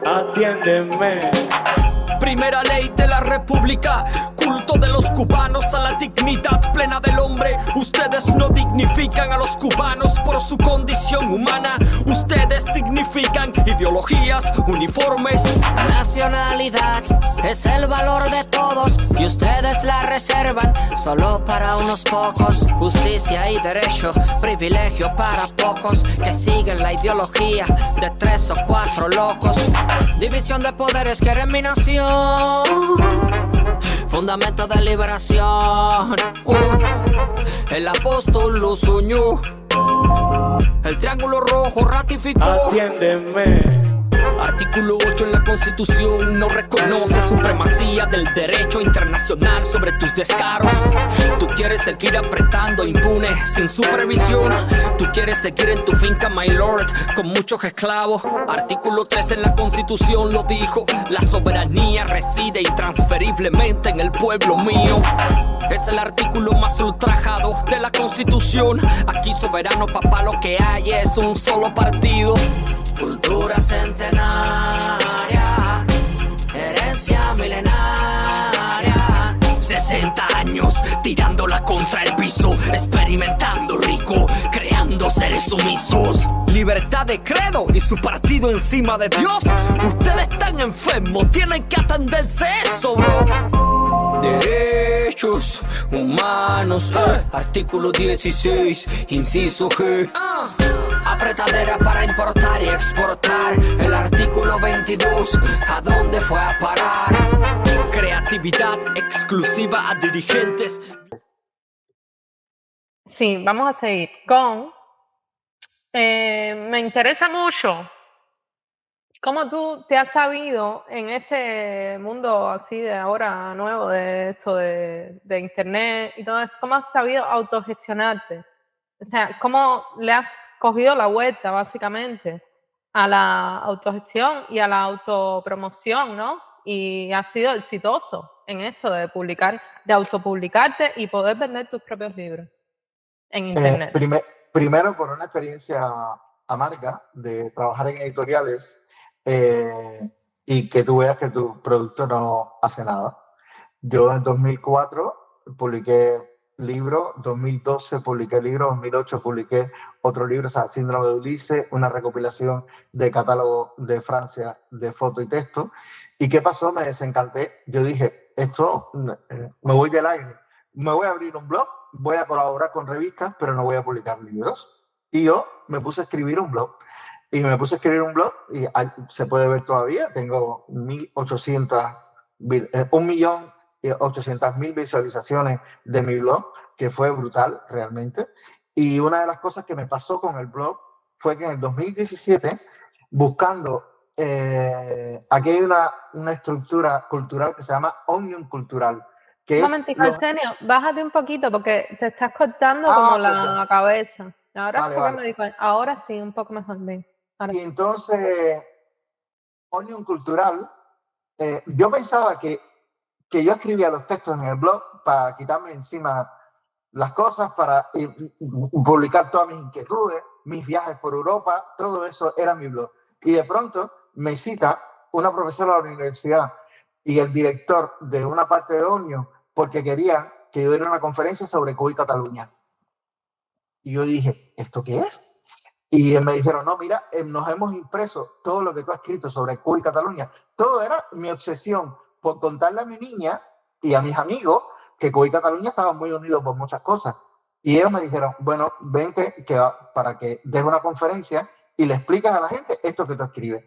atiéndeme. Primera ley de la república, culto de los cubanos a la dignidad plena del hombre. Ustedes no dignifican a los cubanos por su condición humana. Ustedes dignifican ideologías, uniformes. Nacionalidad es el valor de todos y ustedes la reservan solo para unos pocos. Justicia y derecho, privilegio para pocos que siguen la ideología de 3 o 4 locos. División de poderes quieren mi nación, fundamento de liberación. El apóstol los unió, el triángulo rojo ratificó. Atiéndeme. Artículo 8 en la Constitución no reconoce supremacía del derecho internacional sobre tus descaros. Tú quieres seguir apretando impune, sin supervisión. Tú quieres seguir en tu finca, my lord, con muchos esclavos. Artículo 3 en la Constitución lo dijo: la soberanía reside intransferiblemente en el pueblo mío. Es el artículo más ultrajado de la Constitución. Aquí soberano, papá, lo que hay es un solo partido. Cultura centenaria, herencia milenaria. 60 años tirándola contra el piso, experimentando rico, creando seres sumisos. Libertad de credo y su partido encima de Dios. Ustedes están enfermos, tienen que atenderse eso, bro. Derechos humanos, artículo 16, inciso G. Apretadera para importar y exportar. El artículo 22, ¿a dónde fue a parar? Creatividad exclusiva a dirigentes. Sí, vamos a seguir con... me interesa mucho cómo tú te has sabido en este mundo así de ahora nuevo, de esto de internet y todo esto, cómo has sabido autogestionarte. O sea, cómo le has cogido la vuelta, básicamente, a la autogestión y a la autopromoción, ¿no? Y has sido exitoso en esto de publicar, de autopublicarte y poder vender tus propios libros en internet. Primero, por una experiencia amarga de trabajar en editoriales y que tú veas que tu producto no hace nada. Yo en 2004 publiqué libro, 2012 publiqué libro, 2008 publiqué otro libro, o sea, Síndrome de Ulises, una recopilación de catálogo de Francia de foto y texto. ¿Y qué pasó? Me desencanté. Yo dije, esto, me voy del aire. Me voy a abrir un blog, voy a colaborar con revistas, pero no voy a publicar libros. Y yo me puse a escribir un blog. Y me puse a escribir un blog y se puede ver todavía. Tengo 1.800.000 visualizaciones de mi blog, que fue brutal realmente. Y una de las cosas que me pasó con el blog fue que en el 2017, buscando, aquí hay una estructura cultural que se llama Omnium Cultural. Un momentico, Arsenio, bájate un poquito porque te estás cortando como la cabeza. Ahora, vale. Ahora sí, un poco mejor. Bien. Y entonces, Omnium Cultural, yo pensaba que yo escribía los textos en el blog para quitarme encima las cosas, para publicar todas mis inquietudes, mis viajes por Europa, todo eso era mi blog. Y de pronto me cita una profesora de la universidad y el director de una parte de Omnium porque querían que yo diera una conferencia sobre Cuba y Cataluña. Y yo dije, ¿esto qué es? Y me dijeron, no, mira, nos hemos impreso todo lo que tú has escrito sobre Cuba y Cataluña. Todo era mi obsesión por contarle a mi niña y a mis amigos que Cuba y Cataluña estaban muy unidos por muchas cosas. Y ellos me dijeron, bueno, vente para que des una conferencia y le explicas a la gente esto que tú escribes.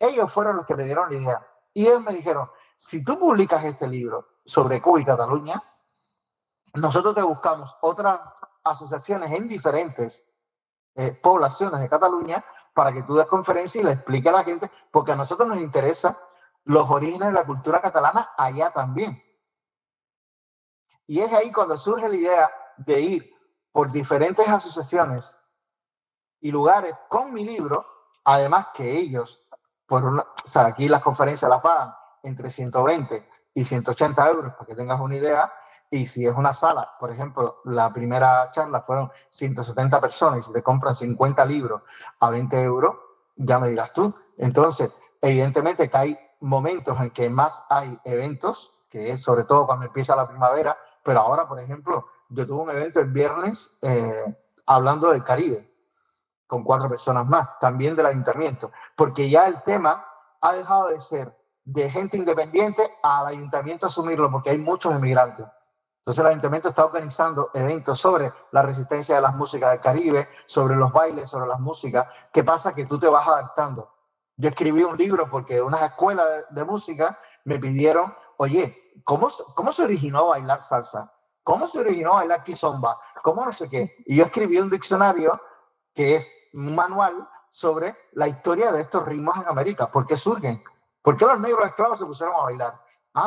Ellos fueron los que me dieron la idea. Y ellos me dijeron, si tú publicas este libro sobre Cuba y Cataluña, nosotros te buscamos otras asociaciones en diferentes poblaciones de Cataluña para que tú des conferencia y le expliques a la gente, porque a nosotros nos interesan los orígenes de la cultura catalana allá también. Y es ahí cuando surge la idea de ir por diferentes asociaciones y lugares con mi libro, además que ellos, o sea, aquí las conferencias las pagan entre 120 y 180 euros, para que tengas una idea. Y si es una sala, por ejemplo, la primera charla fueron 170 personas y si te compran 50 libros a 20 euros, ya me dirás tú. Entonces, evidentemente que hay momentos en que más hay eventos, que es sobre todo cuando empieza la primavera, pero ahora, por ejemplo, yo tuve un evento el viernes hablando del Caribe, con 4 personas más, también del ayuntamiento, porque ya el tema ha dejado de ser de gente independiente al ayuntamiento asumirlo, porque hay muchos emigrantes. Entonces el ayuntamiento está organizando eventos sobre la resistencia de las músicas del Caribe, sobre los bailes, sobre las músicas. ¿Qué pasa? Que tú te vas adaptando. Yo escribí un libro porque unas escuelas de música me pidieron, oye, ¿cómo se originó bailar salsa? ¿Cómo se originó bailar kizomba? ¿Cómo no sé qué? Y yo escribí un diccionario que es un manual sobre la historia de estos ritmos en América. ¿Por qué surgen? ¿Por qué los negros esclavos se pusieron a bailar?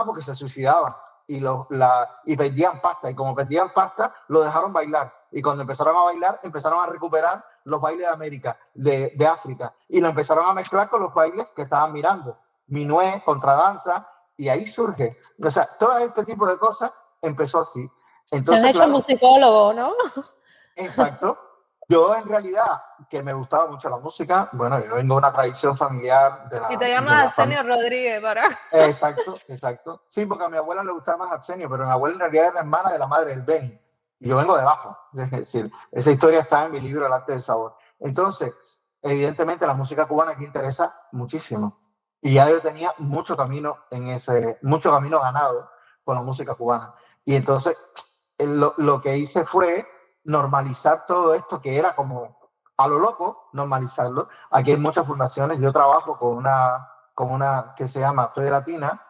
Porque se suicidaban y perdían pasta. Y como perdían pasta, lo dejaron bailar. Y cuando empezaron a bailar, empezaron a recuperar los bailes de América, de África. Y lo empezaron a mezclar con los bailes que estaban mirando. Minué, contradanza, y ahí surge. O sea, todo este tipo de cosas empezó así. Entonces, te has hecho musicólogo, ¿no? Exacto. Yo en realidad, que me gustaba mucho la música, bueno, yo vengo de una tradición familiar de la... Y te llamas Arsenio Rodríguez, para... Exacto, exacto. Sí, porque a mi abuela le gustaba más Arsenio, pero mi abuela en realidad era hermana de la madre del Beni. Y yo vengo de abajo. Es decir, esa historia está en mi libro El arte del sabor. Entonces, evidentemente la música cubana aquí interesa muchísimo. Y ya yo tenía mucho camino ganado con la música cubana. Y entonces lo que hice fue normalizar todo esto que era como a lo loco, normalizarlo. Aquí hay muchas fundaciones. Yo trabajo con una que se llama Fede Latina.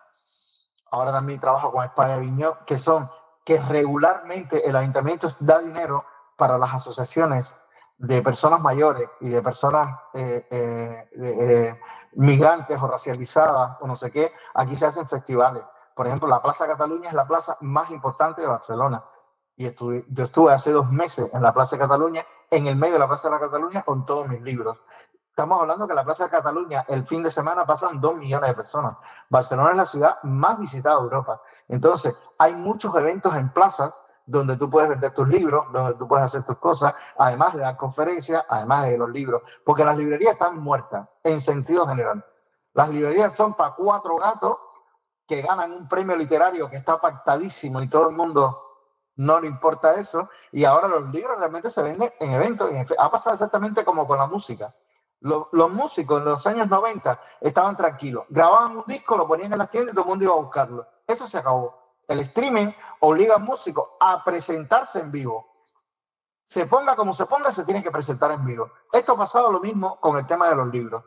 Ahora también trabajo con España Viñó, que regularmente el ayuntamiento da dinero para las asociaciones de personas mayores y de personas migrantes o racializadas o no sé qué. Aquí se hacen festivales. Por ejemplo, la Plaza Cataluña es la plaza más importante de Barcelona. Y yo estuve hace 2 meses en la Plaza de Cataluña, en el medio de la Plaza de la Cataluña, con todos mis libros. Estamos hablando que la Plaza de Cataluña, el fin de semana pasan 2 millones de personas. Barcelona es la ciudad más visitada de Europa. Entonces, hay muchos eventos en plazas donde tú puedes vender tus libros, donde tú puedes hacer tus cosas, además de dar conferencias, además de los libros. Porque las librerías están muertas, en sentido general. Las librerías son para 4 gatos que ganan un premio literario que está pactadísimo y todo el mundo no le importa eso, y ahora los libros realmente se venden en eventos. Ha pasado exactamente como con la música. Los músicos en los años 90 estaban tranquilos, grababan un disco, lo ponían en las tiendas y todo el mundo iba a buscarlo. Eso se acabó. El streaming obliga al músico a presentarse en vivo. Se ponga como se ponga, se tiene que presentar en vivo. Esto ha pasado lo mismo con el tema de los libros.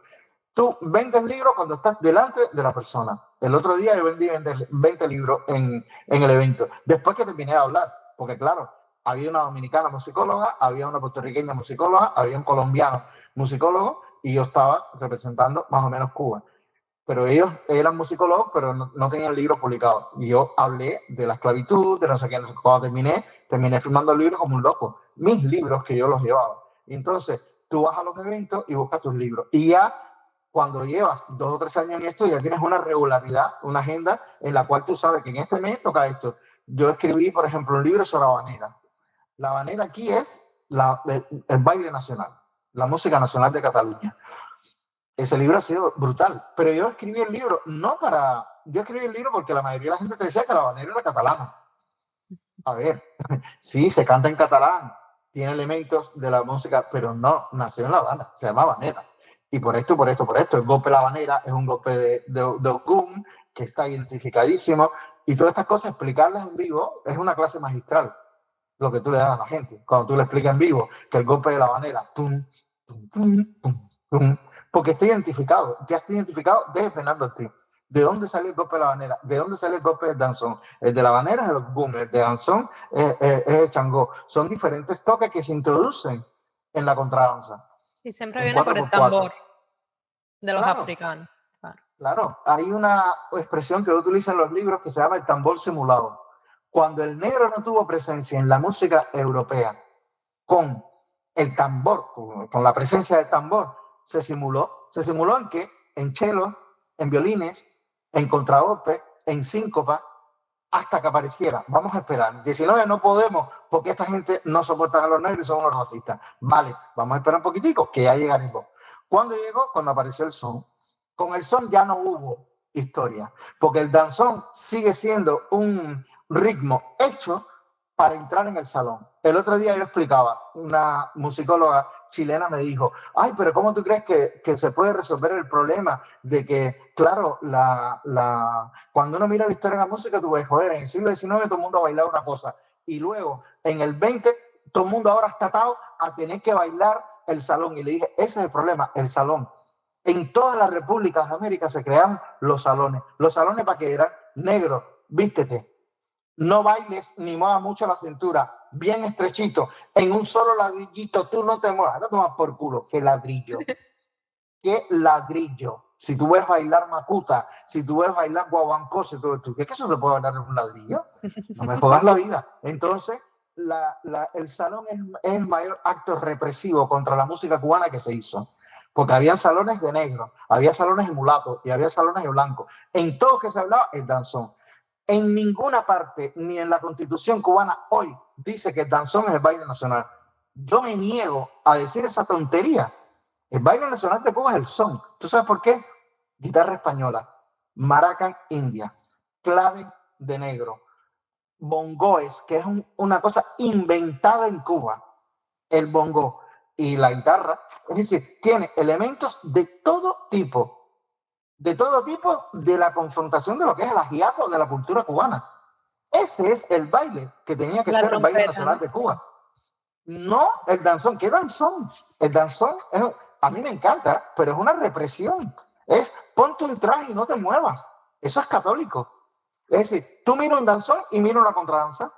Tú vendes libros cuando estás delante de la persona. El otro día yo vendí 20 libros en el evento, después que terminé de hablar. Porque claro, había una dominicana musicóloga, había una puertorriqueña musicóloga, había un colombiano musicólogo y yo estaba representando más o menos Cuba. Pero ellos eran musicólogos, pero no tenían libros publicados. Y yo hablé de la esclavitud, de no sé qué. Cuando terminé firmando el libro como un loco. Mis libros que yo los llevaba. Y entonces tú vas a los eventos y buscas tus libros. Y ya cuando llevas 2 o 3 años en esto, ya tienes una regularidad, una agenda en la cual tú sabes que en este mes toca esto. Yo escribí, por ejemplo, un libro sobre la habanera. La habanera aquí es el baile nacional, la música nacional de Cataluña. Ese libro ha sido brutal, pero yo escribí el libro yo escribí el libro porque la mayoría de la gente te decía que la habanera era catalana. A ver, sí, se canta en catalán, tiene elementos de la música, pero no, nació en La Habana, se llama habanera. Y por esto, el golpe de la habanera es un golpe de Ogún, que está identificadísimo. Y todas estas cosas, explicarlas en vivo es una clase magistral, lo que tú le das a la gente. Cuando tú le explicas en vivo que el golpe de la habanera, tum, tum, tum, tum, tum, porque está identificado, ya está identificado desde Fernando Ortiz. ¿De dónde sale el golpe de la habanera? ¿De dónde sale el golpe del danzón? El de la habanera es el boom, el de danzón es el changó. Son diferentes toques que se introducen en la contradanza. Y siempre viene por el tambor de los africanos. Claro, hay una expresión que utilizan los libros que se llama el tambor simulado. Cuando el negro no tuvo presencia en la música europea, con el tambor, con la presencia del tambor, se simuló. ¿Se simuló en qué? En cello, en violines, en contragolpe, en síncopa, hasta que apareciera. Vamos a esperar. 19 no podemos, porque esta gente no soporta a los negros y son unos racistas. Vale, vamos a esperar un poquitico, que ya llegaremos. ¿Cuándo llegó? Cuando apareció el son. Con el son ya no hubo historia, porque el danzón sigue siendo un ritmo hecho para entrar en el salón. El otro día yo explicaba, una musicóloga chilena me dijo, ay, pero ¿cómo tú crees que se puede resolver el problema de que, claro, cuando uno mira la historia de la música, tú ves, joder, en el siglo XIX todo el mundo bailaba una cosa, y luego en el XX todo el mundo ahora está atado a tener que bailar el salón. Y le dije, ese es el problema, el salón. En todas las repúblicas de América se crearon los salones. ¿Los salones para qué eran? Negro, vístete. No bailes ni muevas mucho la cintura, bien estrechito. En un solo ladrillito tú no te muevas. Te tomas por culo. ¿Qué ladrillo? ¿Qué ladrillo? Si tú ves bailar macuta, si tú ves bailar guaguancó, ¿tú crees que eso se puede bailar en un ladrillo? No me jodas la vida. Entonces, el salón es el mayor acto represivo contra la música cubana que se hizo. Porque había salones de negro, había salones de mulatos y había salones de blanco. En todos que se hablaba el danzón. En ninguna parte, ni en la Constitución cubana hoy, dice que el danzón es el baile nacional. Yo me niego a decir esa tontería. El baile nacional de Cuba es el son. ¿Tú sabes por qué? Guitarra española, maraca india, clave de negro, bongoes, que es una cosa inventada en Cuba, el bongo. Y la guitarra, es decir, tiene elementos de todo tipo de la confrontación de lo que es el ajiaco de la cultura cubana. Ese es el baile que tenía que ser el baile nacional de Cuba. No el danzón. ¿Qué danzón? El danzón, a mí me encanta, pero es una represión. Es ponte un traje y no te muevas. Eso es católico. Es decir, tú mira un danzón y mira una contradanza.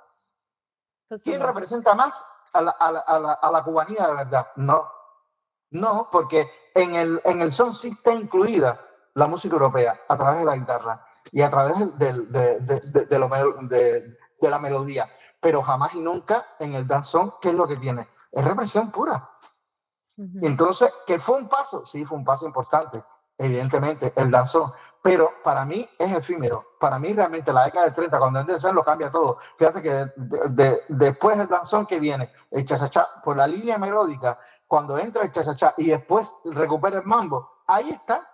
¿Quién representa más a la cubanía de verdad? No, porque en el son sí está incluida la música europea a través de la guitarra y a través de la melodía, pero jamás y nunca en el danzón, ¿qué es lo que tiene? Es represión pura. Entonces, ¿qué fue un paso? Sí, fue un paso importante, evidentemente, el danzón, pero para mí es efímero. Para mí realmente la década del 30, cuando entra el danzón, lo cambia todo. Fíjate que después del danzón que viene, el cha-cha-cha, por la línea melódica, cuando entra el cha-cha-cha y después recupera el mambo, ahí está.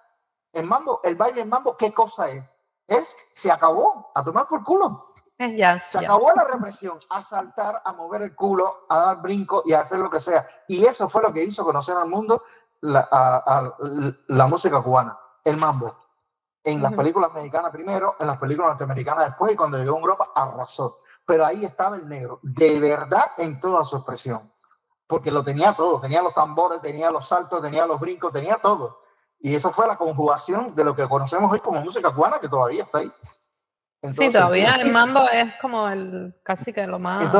El mambo, el baile en mambo, ¿qué cosa es? Se acabó, a tomar por culo. Se acabó la represión, a saltar, a mover el culo, a dar brinco y a hacer lo que sea. Y eso fue lo que hizo conocer al mundo la música cubana, el mambo. En las películas mexicanas primero, en las películas norteamericanas después, y cuando llegó a Europa arrasó. Pero ahí estaba el negro, de verdad en toda su expresión. Porque lo tenía todo, tenía los tambores, tenía los saltos, tenía los brincos, tenía todo. Y eso fue la conjugación de lo que conocemos hoy como música cubana, que todavía está ahí. Sí, todavía el mambo es como casi que lo más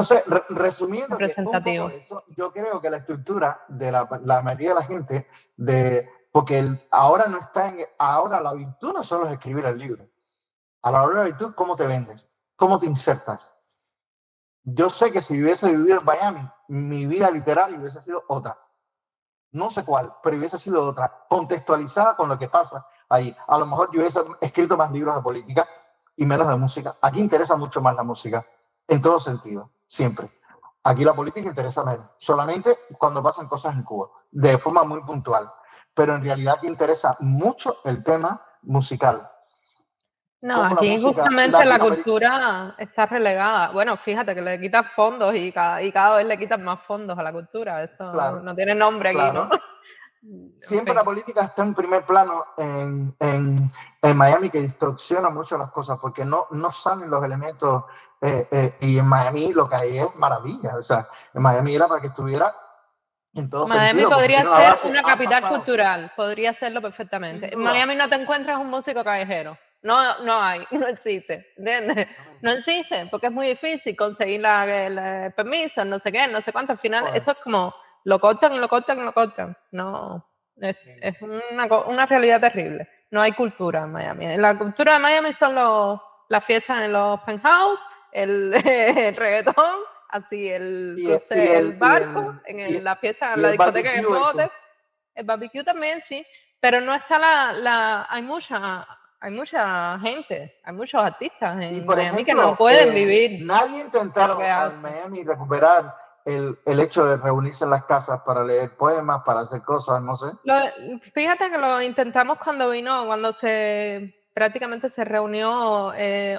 resumiendo, representativo. Eso, yo creo que la estructura de la mayoría de la gente, porque ahora no está ahora la virtud no solo es escribir el libro. A la hora de la virtud, ¿cómo te vendes? ¿Cómo te insertas? Yo sé que si hubiese vivido en Miami, mi vida literaria hubiese sido otra. No sé cuál, pero hubiese sido otra, contextualizada con lo que pasa ahí. A lo mejor yo hubiese escrito más libros de política y menos de música. Aquí interesa mucho más la música, en todo sentido, siempre. Aquí la política interesa menos, solamente cuando pasan cosas en Cuba, de forma muy puntual. Pero en realidad aquí interesa mucho el tema musical. No, aquí justamente la cultura está relegada. Bueno, fíjate que le quitan fondos y cada vez le quitan más fondos a la cultura. Esto no tiene nombre aquí, ¿no? Siempre la política está en primer plano en Miami, que distorsiona mucho las cosas porque no salen los elementos. Y en Miami lo que hay es maravilla. O sea, en Miami era para que estuviera en todo Miami sentido. podría ser una capital cultural, podría serlo perfectamente. En Miami no te encuentras un músico callejero. No existe, ¿entiendes? No existe, porque es muy difícil conseguir el permiso, no sé qué, no sé cuánto. Al final, eso es como, lo cortan. No, es una realidad terrible. No hay cultura en Miami. La cultura de Miami son las fiestas en los penthouse, el reggaetón, así, el barco, la fiesta, en la discoteca en el bote, el barbecue también, sí, pero no está hay mucha gente, hay muchos artistas en Miami que no pueden vivir. Nadie intentaron en Miami recuperar el hecho de reunirse en las casas para leer poemas, para hacer cosas, no sé. Fíjate que lo intentamos cuando prácticamente se reunió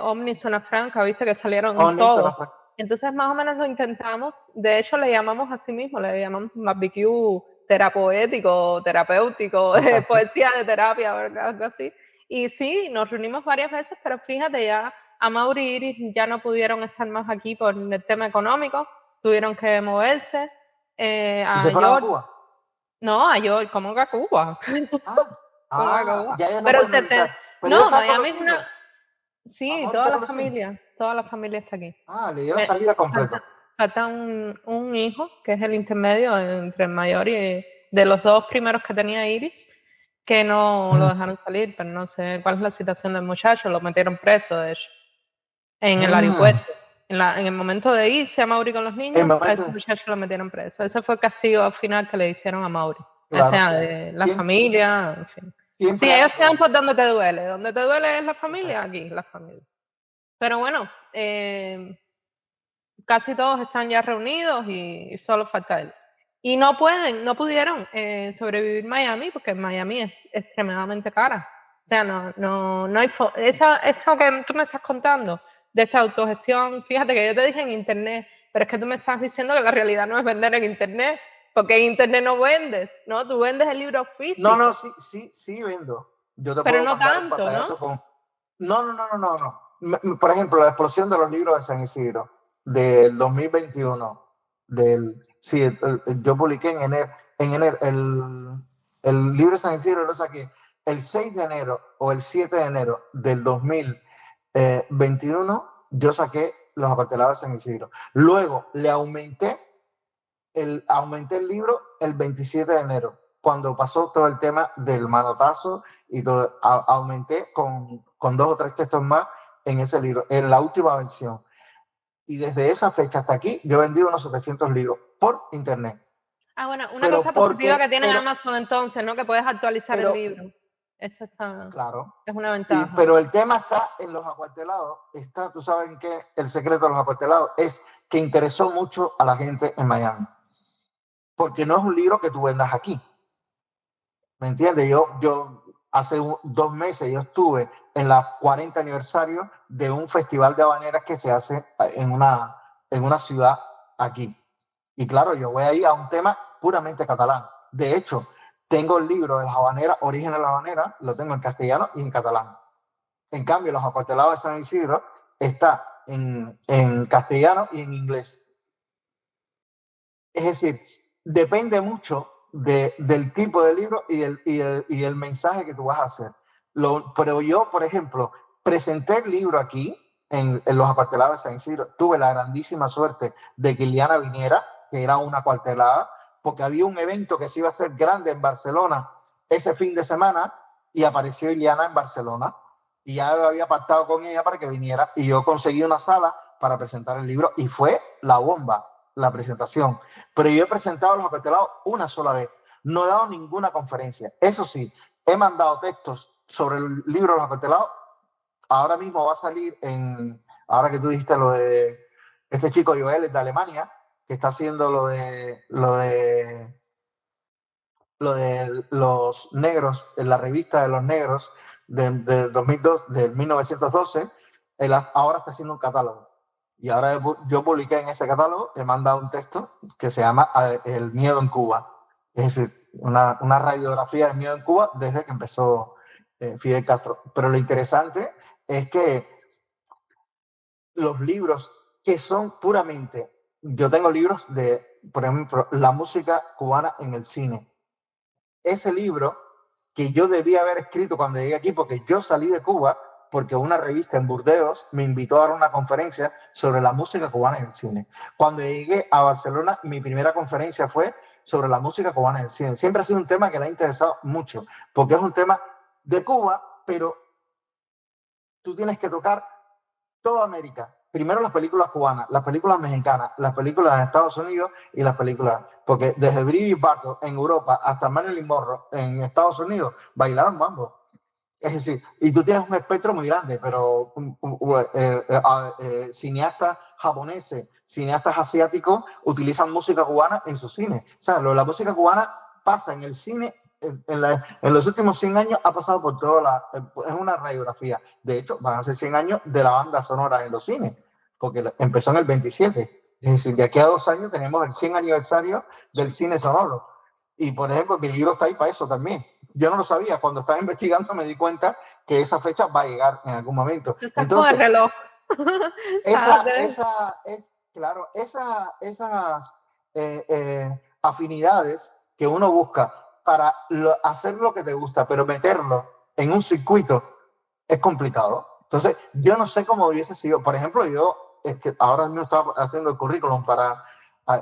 Omni Zona Franca, viste que salieron todos. Entonces más o menos lo intentamos, de hecho le llamamos así mismo, le llamamos barbecue terapoético, terapéutico, poesía de terapia, algo así. Y sí, nos reunimos varias veces, pero fíjate, ya Amaury y Iris ya no pudieron estar más aquí por el tema económico, tuvieron que moverse. ¿Y se fueron a Cuba? No, a York, ¿cómo que a Cuba? Ya no pero pueden regresar. no, Miami es una... Sí, Amaury toda la familia está aquí. Le dieron salida completa. Falta un hijo, que es el intermedio entre el mayor y de los dos primeros que tenía Iris, que no lo dejaron salir, pero no sé cuál es la situación del muchacho, lo metieron preso, de hecho, en el aeropuerto. En el momento de irse a Mauri con los niños, a ese muchacho lo metieron preso. Ese fue el castigo al final que le hicieron a Mauri. Claro. O sea, de la familia, en fin. Sí, ellos quedan por donde te duele. Donde te duele es la familia, aquí, la familia. Pero bueno, casi todos están ya reunidos y solo falta él. Y no pudieron sobrevivir Miami porque Miami es extremadamente cara. O sea, no hay... Esto que tú me estás contando de esta autogestión, fíjate que yo te dije en internet, pero es que tú me estás diciendo que la realidad no es vender en internet, porque en internet no vendes, ¿no? Tú vendes el libro físico. No, sí vendo. Yo te pero puedo no mandar tanto, un ¿no? No. Por ejemplo, la explosión de los libros de San Isidro del 2021, yo publiqué en enero el libro de San Isidro lo saqué el 6 de enero o el 7 de enero del 2021, yo saqué Los Acuartelados de San Isidro. Luego le aumenté el libro el 27 de enero, cuando pasó todo el tema del manotazo y todo, aumenté con 2 o 3 textos más en ese libro, en la última versión. Y desde esa fecha hasta aquí, yo he vendido unos 700 libros por internet. Bueno, una cosa positiva que tiene Amazon entonces, ¿no? Que puedes actualizar el libro. Esto está... Claro. Es una ventaja. Pero el tema está en Los Acuartelados. Tú sabes que el secreto de Los Acuartelados es que interesó mucho a la gente en Miami. Porque no es un libro que tú vendas aquí. ¿Me entiendes? Yo hace 2 meses yo estuve en la 40 aniversario de un festival de habaneras que se hace en una ciudad aquí. Y claro, yo voy ahí a un tema puramente catalán. De hecho, tengo el libro de las habaneras, Origen de la Habanera, lo tengo en castellano y en catalán. En cambio, Los Acuartelados de San Isidro está en castellano y en inglés. Es decir, depende mucho del tipo de libro y el mensaje que tú vas a hacer. Pero yo, por ejemplo, presenté el libro aquí en Los Acuartelados de San Isidro. Tuve la grandísima suerte de que Iliana viniera, que era una acuartelada, porque había un evento que se iba a hacer grande en Barcelona ese fin de semana y apareció Iliana en Barcelona y ya había pactado con ella para que viniera y yo conseguí una sala para presentar el libro y fue la bomba la presentación. Pero yo he presentado Los Acuartelados una sola vez, no he dado ninguna conferencia. Eso sí, he mandado textos sobre el libro Los Acuartelados. Ahora mismo va a salir ahora que tú dijiste lo de este chico Joel de Alemania, que está haciendo lo de los negros, en la revista de los negros de 1912, él ahora está haciendo un catálogo. Y ahora yo publiqué en ese catálogo, he mandado un texto que se llama El miedo en Cuba. Es decir, una radiografía del miedo en Cuba desde que empezó Fidel Castro. Pero lo interesante es que los libros que son puramente... Yo tengo libros de, por ejemplo, la música cubana en el cine. Ese libro que yo debía haber escrito cuando llegué aquí, porque yo salí de Cuba, porque una revista en Burdeos me invitó a dar una conferencia sobre la música cubana en el cine. Cuando llegué a Barcelona, mi primera conferencia fue sobre la música cubana en el cine. Siempre ha sido un tema que le ha interesado mucho, porque es un tema de Cuba, pero tú tienes que tocar toda América. Primero las películas cubanas, las películas mexicanas, las películas de Estados Unidos y las películas... Porque desde Brigitte Bardot en Europa hasta Marilyn Monroe en Estados Unidos bailaron mambo. Es decir, y tú tienes un espectro muy grande, pero cineastas japoneses, cineastas asiáticos utilizan música cubana en sus cines. O sea, la música cubana pasa en el cine, en los últimos 100 años ha pasado por toda es una radiografía. De hecho, van a ser 100 años de la banda sonora en los cines, porque empezó en el 27. Es decir, de aquí a 2 años tenemos el 100 aniversario del cine sonoro. Y, por ejemplo, mi libro está ahí para eso también. Yo no lo sabía. Cuando estaba investigando me di cuenta que esa fecha va a llegar en algún momento. Entonces, el reloj. Esas afinidades que uno busca para hacer lo que te gusta, pero meterlo en un circuito es complicado. Entonces, yo no sé cómo hubiese sido. Por ejemplo, ahora mismo estaba haciendo el currículum para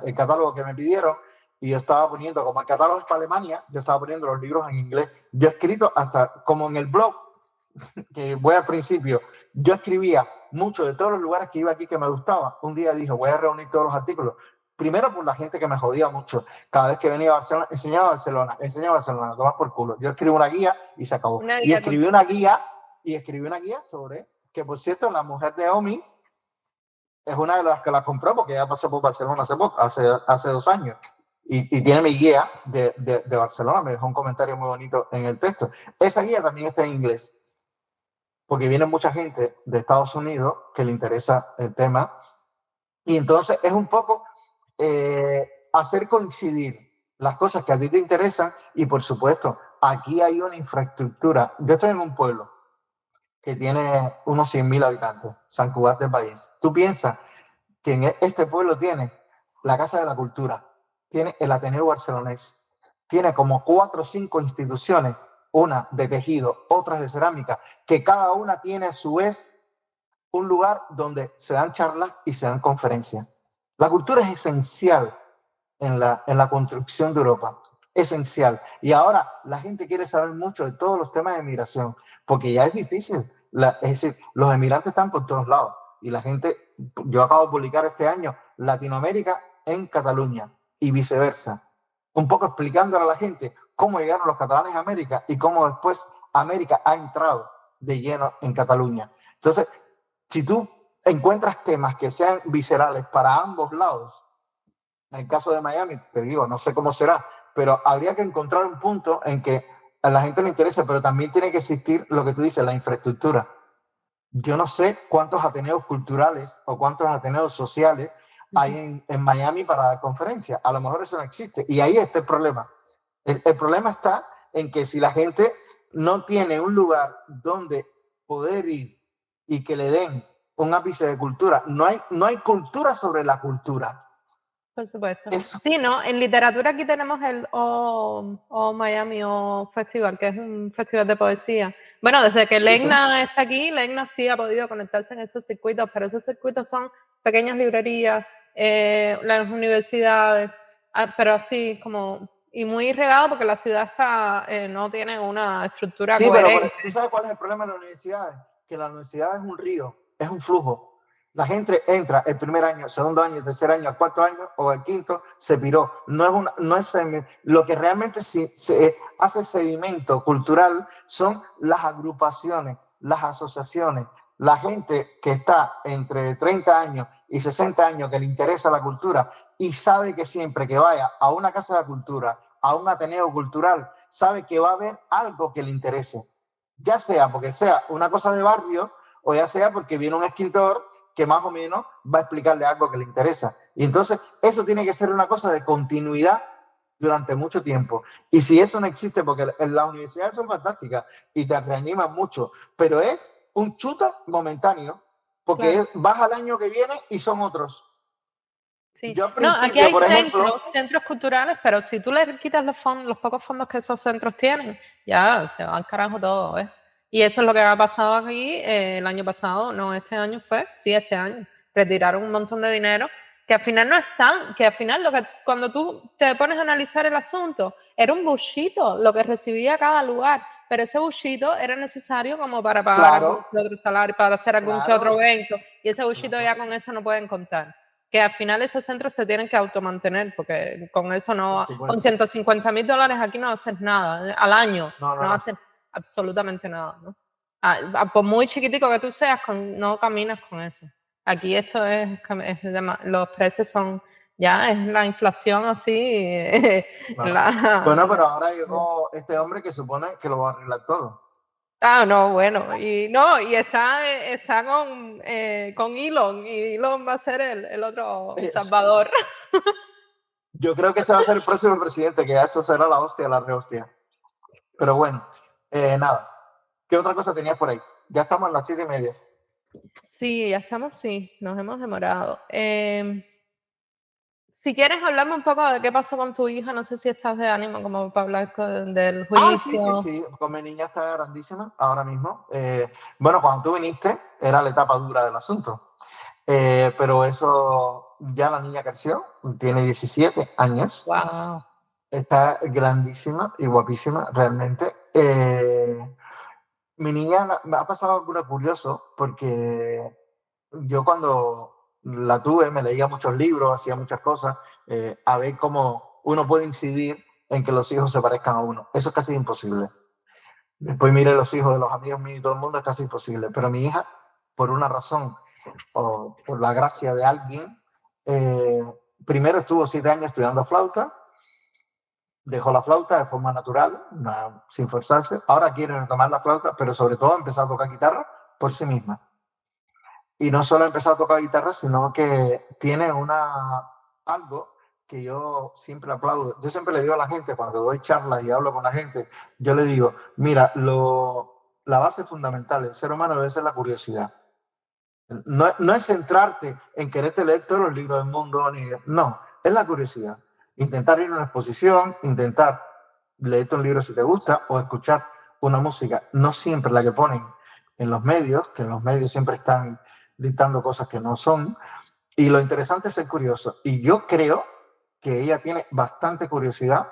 el catálogo que me pidieron, y yo estaba poniendo, como el catálogo es para Alemania, yo estaba poniendo los libros en inglés. Yo he escrito hasta, como en el blog, que voy al principio, yo escribía mucho de todos los lugares que iba aquí que me gustaba. Un día dije, voy a reunir todos los artículos. Primero por la gente que me jodía mucho. Cada vez que venía a Barcelona, enseñaba Barcelona, tomas por culo. Yo escribí una guía y se acabó. Y escribí una guía sobre, que por cierto, la mujer de Omi es una de las que la compró porque ella pasó por Barcelona hace 2 años. Y tiene mi guía de Barcelona, me dejó un comentario muy bonito en el texto. Esa guía también está en inglés, porque viene mucha gente de Estados Unidos que le interesa el tema. Y entonces es un poco hacer coincidir las cosas que a ti te interesan. Y por supuesto, aquí hay una infraestructura. Yo estoy en un pueblo que tiene unos 100.000 habitantes, San Cugat del País. Tú piensas que en este pueblo tiene la Casa de la Cultura, tiene el Ateneo Barcelonés, tiene como 4 o 5 instituciones, una de tejido, otras de cerámica, que cada una tiene a su vez un lugar donde se dan charlas y se dan conferencias. La cultura es esencial en la construcción de Europa, esencial. Y ahora la gente quiere saber mucho de todos los temas de migración, porque ya es difícil. Es decir, los emigrantes están por todos lados. Y la gente, yo acabo de publicar este año Latinoamérica en Cataluña y viceversa, un poco explicándole a la gente cómo llegaron los catalanes a América y cómo después América ha entrado de lleno en Cataluña. Entonces, si tú encuentras temas que sean viscerales para ambos lados, en el caso de Miami, te digo, no sé cómo será, pero habría que encontrar un punto en que a la gente le interese, pero también tiene que existir lo que tú dices, la infraestructura. Yo no sé cuántos ateneos culturales o cuántos ateneos sociales hay en Miami para dar conferencias. A lo mejor eso no existe. Y ahí está el problema. El problema está en que si la gente no tiene un lugar donde poder ir y que le den un ápice de cultura, no hay cultura sobre la cultura. Por supuesto. Sí, ¿no? En literatura aquí tenemos el O Miami O Festival, que es un festival de poesía. Bueno, desde que Legna está aquí, Legna sí ha podido conectarse en esos circuitos, pero esos circuitos son pequeñas librerías, las universidades, pero así como, y muy regado porque la ciudad está, no tiene una estructura coherente. Pero ¿tú sabes cuál es el problema de las universidades? Que la universidad es un río, es un flujo. La gente entra el primer año, el segundo año, el tercer año, el cuarto año o el quinto, se piró. No es lo que realmente se hace sedimento cultural son las agrupaciones, las asociaciones, la gente que está entre 30 años y 60 años que le interesa la cultura y sabe que siempre que vaya a una casa de la cultura, a un ateneo cultural, sabe que va a haber algo que le interese. Ya sea porque sea una cosa de barrio o ya sea porque viene un escritor que más o menos va a explicarle algo que le interesa. Y entonces eso tiene que ser una cosa de continuidad durante mucho tiempo. Y si eso no existe, porque las universidades son fantásticas y te reaniman mucho, pero es un chuta momentáneo, porque vas al año que viene y son otros. Sí. Yo al principio, aquí hay por ejemplo, centros culturales, pero si tú le quitas los pocos fondos que esos centros tienen, ya se va al carajo todo, ¿eh? Y eso es lo que ha pasado aquí el año pasado, no, este año este año. Retiraron un montón de dinero que al final no están, que al final cuando tú te pones a analizar el asunto, era un bullito lo que recibía cada lugar, pero ese bullito era necesario como para pagar algún otro salario, para hacer algún que otro evento, y ese bullito ya con eso no pueden contar. Que al final esos centros se tienen que automantener, porque con eso no, con $150,000 aquí no haces nada, al año no haces absolutamente nada, ¿no? Por muy chiquitico que tú seas, no caminas con eso. Aquí esto los precios son, ya es la inflación así. Claro. Bueno, pero ahora llegó este hombre que supone que lo va a arreglar todo. Ah, no, bueno, y está con Elon, y Elon va a ser el otro Salvador. Yo creo que ese va a ser el próximo presidente, que eso será la hostia, la rehostia. Pero bueno, nada. ¿Qué otra cosa tenías por ahí? Ya estamos en las 7:30. Sí, ya estamos, sí, nos hemos demorado. Si quieres hablarme un poco de qué pasó con tu hija, no sé si estás de ánimo como para hablar del Ah, sí, juicio. sí, sí. Con mi niña está grandísima ahora mismo. Bueno, cuando tú viniste era la etapa dura del asunto. Pero eso, ya la niña creció, tiene 17 años. Wow. Está grandísima y guapísima, realmente. Mi niña me ha pasado algo curioso porque yo cuando la tuve me leía muchos libros, hacía muchas cosas, a ver cómo uno puede incidir en que los hijos se parezcan a uno. Eso es casi imposible. Después mire los hijos de los amigos míos y todo el mundo, es casi imposible. Pero mi hija, por una razón o por la gracia de alguien, eh, primero estuvo 7 años estudiando flauta, dejó la flauta de forma natural, sin forzarse. Ahora quiere retomar la flauta, pero sobre todo empezar a tocar guitarra por sí misma. Y no solo empezar a tocar guitarra, sino que tiene algo que yo siempre aplaudo. Yo siempre le digo a la gente, cuando doy charlas y hablo con la gente, yo le digo, mira, la base fundamental del ser humano debe ser la curiosidad. No es centrarte en quererte leer todos los libros del mundo, no, es la curiosidad. Intentar ir a una exposición, intentar leerte un libro si te gusta o escuchar una música, no siempre la que ponen en los medios, que en los medios siempre están dictando cosas que no son. Y lo interesante es ser curioso. Y yo creo que ella tiene bastante curiosidad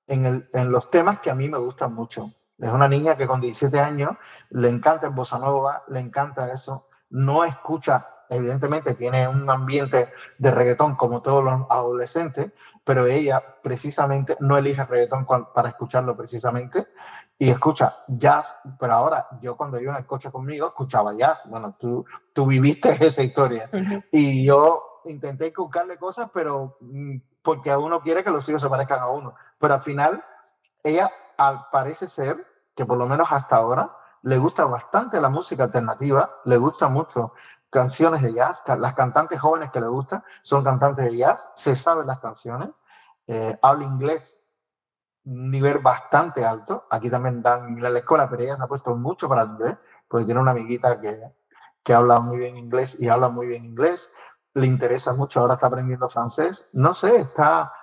en los temas que a mí me gustan mucho. Es una niña que con 17 años le encanta el bossa nova, le encanta eso. No escucha, evidentemente tiene un ambiente de reggaetón como todos los adolescentes, pero ella precisamente no elige reggaetón para escucharlo precisamente y escucha jazz. Pero ahora yo cuando iba en el coche conmigo escuchaba jazz. Bueno, tú viviste esa historia. Uh-huh. Y yo intenté inculcarle cosas, pero porque a uno quiere que los hijos se parezcan a uno. Pero al final, ella parece ser que por lo menos hasta ahora le gusta bastante la música alternativa, le gusta mucho canciones de jazz. Las cantantes jóvenes que le gustan son cantantes de jazz, se saben las canciones, habla inglés un nivel bastante alto. Aquí también dan inglés en la escuela, pero ella se ha puesto mucho para el inglés, porque tiene una amiguita que habla muy bien inglés y habla muy bien inglés. Le interesa mucho, ahora está aprendiendo francés. No sé, está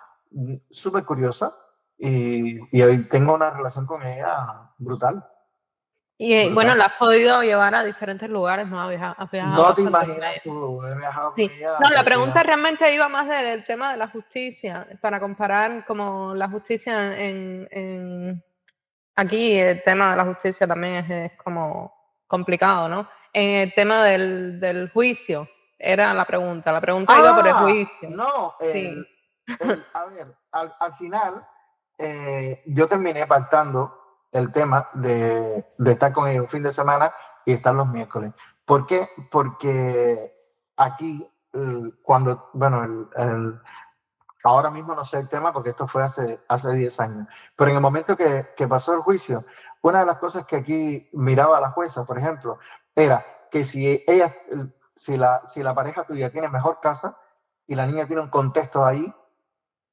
súper curiosa y tengo una relación con ella brutal. Y brutal. bueno, la has podido llevar a diferentes lugares, ¿no? Has viajado no te imaginas tú, he viajado con ella. No, la pregunta realmente iba más del tema de la justicia, para comparar como la justicia aquí el tema de la justicia también es como complicado, ¿no? En el tema del juicio, era la pregunta. La pregunta iba por el juicio. No, sí. A ver, al final yo terminé pactando el tema de estar con ellos un fin de semana y estar los miércoles. ¿Por qué? Porque aquí, cuando, bueno, ahora mismo no sé el tema porque esto fue hace 10 años, pero en el momento que pasó el juicio, una de las cosas que aquí miraba la jueza, por ejemplo, era que si la pareja tuya tiene mejor casa y la niña tiene un contexto ahí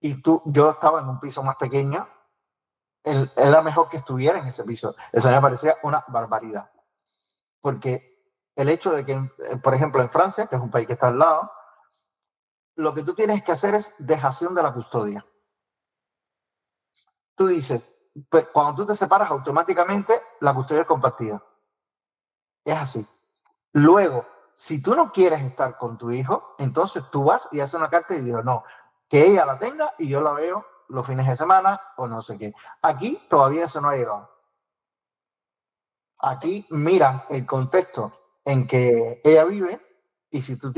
y yo estaba en un piso más pequeño, era mejor que estuviera en ese piso. Eso me parecía una barbaridad. Porque el hecho de que, por ejemplo, en Francia, que es un país que está al lado, lo que tú tienes que hacer es dejación de la custodia. Tú dices, pero cuando tú te separas automáticamente, la custodia es compartida. Es así. Luego, si tú no quieres estar con tu hijo, entonces tú vas y haces una carta y dices, no, que ella la tenga y yo la veo los fines de semana o no sé qué. Aquí todavía eso no ha llegado. Aquí miran el contexto en que ella vive y si tú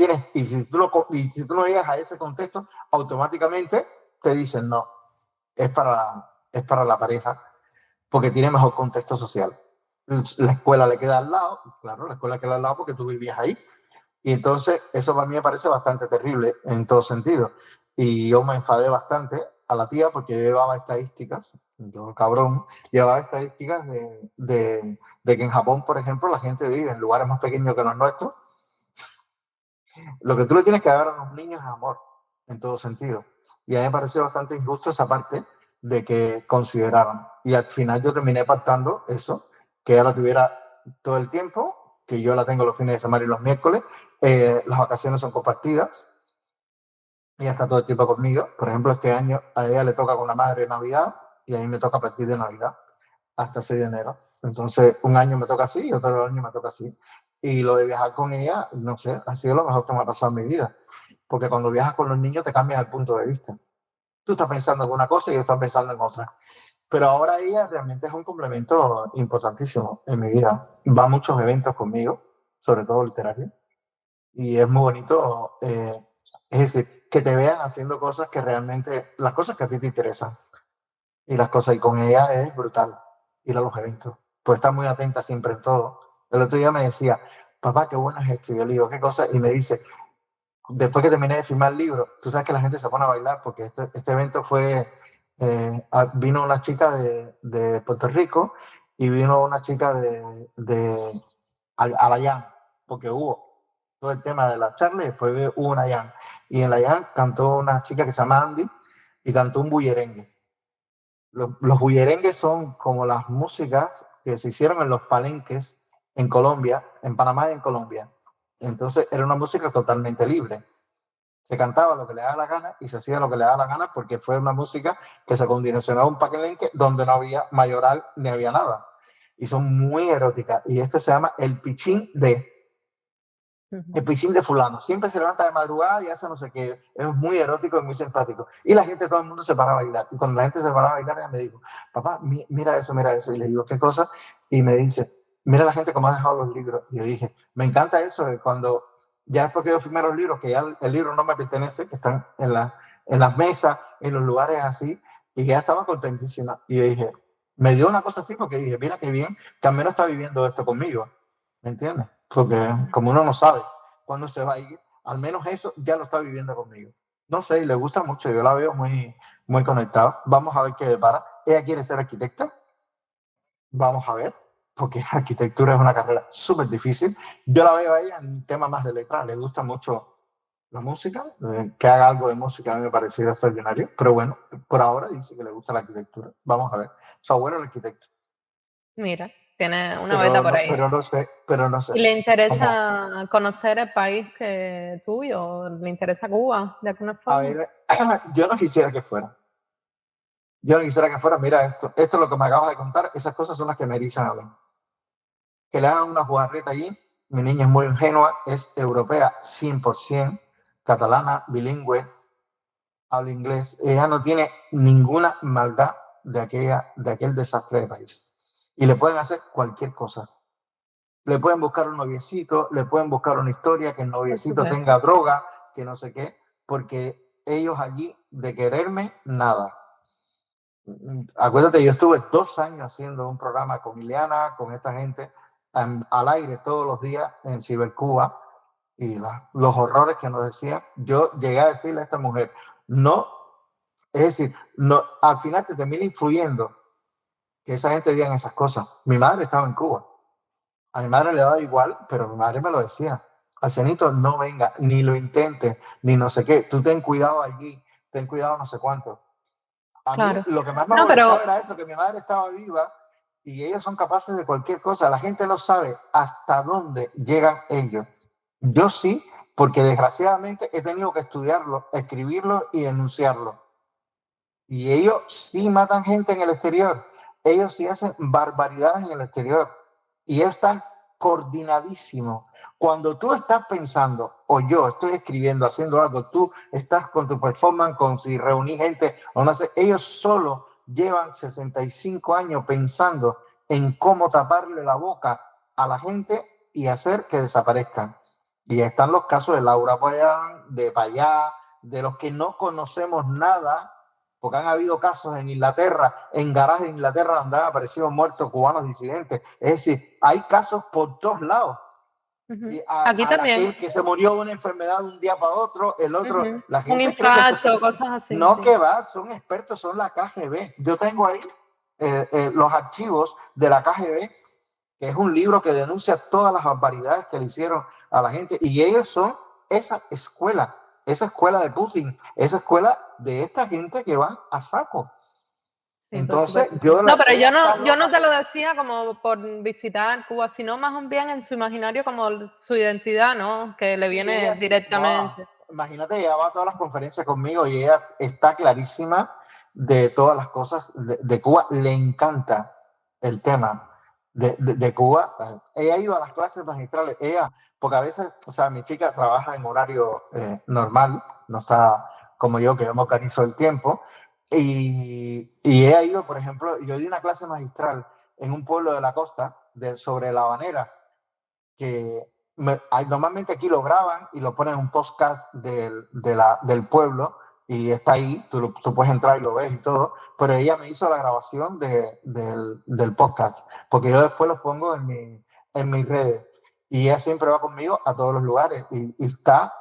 no llegas a ese contexto, automáticamente te dicen no, es para la pareja porque tiene mejor contexto social. La escuela le queda al lado, claro, la escuela queda al lado porque tú vivías ahí. Y entonces eso para mí me parece bastante terrible en todo sentido. Y yo me enfadé bastante a la tía porque yo llevaba estadísticas, yo cabrón, llevaba estadísticas de que en Japón, por ejemplo, la gente vive en lugares más pequeños que los nuestros. Lo que tú le tienes que dar a los niños es amor, en todo sentido. Y a mí me pareció bastante injusto esa parte de que consideraban. Y al final yo terminé pactando eso, que ella la tuviera todo el tiempo, que yo la tengo los fines de semana y los miércoles. Las vacaciones son compartidas. Ella está todo el tiempo conmigo. Por ejemplo, este año a ella le toca con la madre de Navidad y a mí me toca a partir de Navidad hasta 6 de enero. Entonces, un año me toca así y otro año me toca así. Y lo de viajar con ella, no sé, ha sido lo mejor que me ha pasado en mi vida. Porque cuando viajas con los niños te cambian el punto de vista. Tú estás pensando en una cosa y ellos están pensando en otra. Pero ahora ella realmente es un complemento importantísimo en mi vida. Va a muchos eventos conmigo, sobre todo literarios. Y es muy bonito, es decir, que te vean haciendo cosas que realmente, las cosas que a ti te interesan. Y las cosas, y con ella es brutal ir a los eventos. Pues está muy atenta siempre en todo. El otro día me decía, papá, qué bueno es esto. Y yo le digo, ¿qué cosa? Y me dice, después que terminé de firmar el libro, tú sabes que la gente se pone a bailar porque este evento fue, vino una chica de Puerto Rico y vino una chica de Alayán, porque hubo todo el tema de la charla y después hubo una Yan. Y en la Yan cantó una chica que se llama Andy y cantó un bullerengue. Los bullerengues son como las músicas que se hicieron en los palenques en Colombia, en Panamá y en Colombia. Entonces era una música totalmente libre. Se cantaba lo que le daba la gana y se hacía lo que le daba la gana porque fue una música que se condicionó a un palenque donde no había mayoral ni había nada. Y son muy eróticas. Y este se llama El Pichín de... El piscín de fulano. Siempre se levanta de madrugada y hace no sé qué. Es muy erótico y muy simpático. Y la gente, todo el mundo se para a bailar. Y cuando la gente se para a bailar, ella me dijo, papá, mira eso, mira eso. Y le digo, ¿qué cosa? Y me dice, mira la gente cómo ha dejado los libros. Y yo dije, me encanta eso, de cuando ya después que yo firmé los libros, que ya el libro no me pertenece, que están en las mesas, en los lugares así, y ya estaba contentísima. Y yo dije, me dio una cosa así porque dije, mira qué bien, que al menos está viviendo esto conmigo. ¿Me entiendes? Porque como uno no sabe cuándo se va a ir, al menos eso ya lo está viviendo conmigo. No sé, y le gusta mucho, yo la veo muy, muy conectada. Vamos a ver qué depara. Ella quiere ser arquitecta, vamos a ver, porque arquitectura es una carrera súper difícil. Yo la veo a ella en un tema más de letras, le gusta mucho la música, que haga algo de música a mí me parecía extraordinario, pero bueno, por ahora dice que le gusta la arquitectura. Vamos a ver. Su abuelo es arquitecto. Mira, tiene una beta por ahí. Pero no sé. ¿Y le interesa conocer el país tuyo? ¿Le interesa Cuba de alguna forma? A ver, yo no quisiera que fuera. Yo no quisiera que fuera, mira esto es lo que me acabas de contar, esas cosas son las que me erizan a mí. Que le hagan una jugarreta allí, mi niña es muy ingenua, es europea 100%, catalana, bilingüe, habla inglés, ella no tiene ninguna maldad de aquel desastre de país. Y le pueden hacer cualquier cosa. Le pueden buscar un noviecito, le pueden buscar una historia, que el noviecito tenga droga, que no sé qué, porque ellos allí de quererme, nada. Acuérdate, yo estuve 2 años haciendo un programa con Ileana, con esa gente, al aire todos los días en Cibercuba, y los horrores que nos decían. Yo llegué a decirle a esta mujer, no, es decir, no, al final te termina influyendo que esa gente diga esas cosas. Mi madre estaba en Cuba. A mi madre le daba igual, pero mi madre me lo decía. Arsenito, no venga, ni lo intente, ni no sé qué. Tú ten cuidado allí, ten cuidado no sé cuánto. A mí lo que más me molestaba era eso, que mi madre estaba viva y ellos son capaces de cualquier cosa. La gente no sabe hasta dónde llegan ellos. Yo sí, porque desgraciadamente he tenido que estudiarlo, escribirlo y denunciarlo. Y ellos sí matan gente en el exterior. Ellos sí hacen barbaridades en el exterior. Y ellos están coordinadísimos. Cuando tú estás pensando, o yo estoy escribiendo, haciendo algo, tú estás con tu performance, con si reuní gente o no sé, ellos solo llevan 65 años pensando en cómo taparle la boca a la gente y hacer que desaparezcan. Y están los casos de Laura Payán, de Payá, de los que no conocemos nada, porque han habido casos en Inglaterra, en garajes de Inglaterra donde han aparecido muertos cubanos disidentes. Es decir, hay casos por todos lados. Ujú. Y Aquí a también. aquel que se murió de una enfermedad de un día para otro, el otro, Ujú. la Un gente cree que infarto, cosas así, no, sí. que va, son expertos, son la KGB. Yo tengo ahí los archivos de la KGB, que es un libro que denuncia todas las barbaridades que le hicieron a la gente, y ellos son esa escuela de Putin, esa escuela de esta gente que van a saco. Sí, por Entonces, supuesto. No, pero ella está yo no loca te lo decía como por visitar Cuba, sino más bien en su imaginario como su identidad, ¿no? Que le sí, viene ella sí, no, directamente. imagínate, ella va a todas las conferencias conmigo y ella está clarísima de todas las cosas de Cuba. Le encanta el tema de Cuba. Ella ha ido a las clases magistrales. Ella, porque a veces, o sea, mi chica trabaja en horario normal, no está como yo, que yo me organizo el tiempo. Y ella ha ido, por ejemplo, yo di una clase magistral en un pueblo de la costa sobre La Habanera, que normalmente aquí lo graban y lo ponen en un podcast del pueblo y está ahí, tú puedes entrar y lo ves y todo, pero ella me hizo la grabación del podcast, porque yo después lo pongo en mis redes y ella siempre va conmigo a todos los lugares y está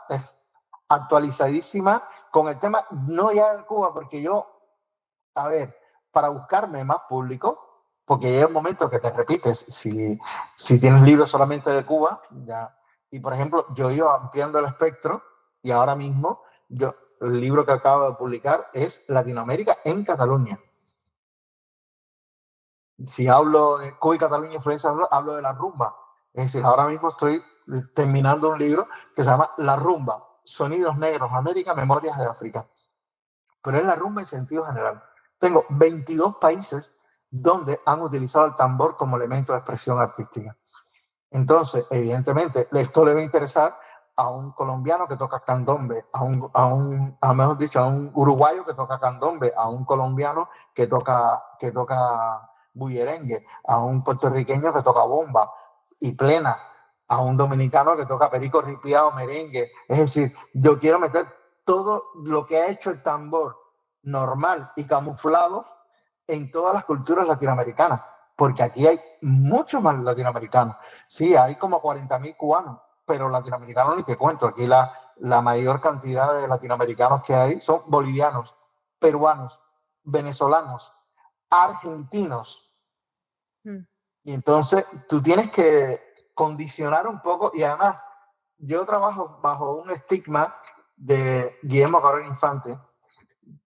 actualizadísima con el tema, no ya de Cuba, porque yo, a ver, para buscarme más público, porque llega un momento que te repites, si tienes libros solamente de Cuba, ya. Y por ejemplo, yo iba ampliando el espectro y ahora mismo el libro que acabo de publicar es Latinoamérica en Cataluña. Si hablo de Cuba y Cataluña influencia, hablo de la rumba. Es decir, ahora mismo estoy terminando un libro que se llama La Rumba, Sonidos Negros, América, Memorias de África. Pero es la rumba en sentido general. Tengo 22 países donde han utilizado el tambor como elemento de expresión artística. Entonces, evidentemente, esto le va a interesar a un colombiano que toca candombe, mejor dicho, a un uruguayo que toca candombe, a un colombiano que toca bullerengue, a un puertorriqueño que toca bomba y plena, a un dominicano que toca perico ripiado, merengue. Es decir, yo quiero meter todo lo que ha hecho el tambor normal y camuflado en todas las culturas latinoamericanas, porque aquí hay muchos más latinoamericanos. Sí, hay como 40.000 cubanos, pero latinoamericanos ni te cuento. Aquí la mayor cantidad de latinoamericanos que hay son bolivianos, peruanos, venezolanos, argentinos. Y entonces tú tienes que condicionar un poco, y además yo trabajo bajo un estigma de Guillermo Cabrera Infante,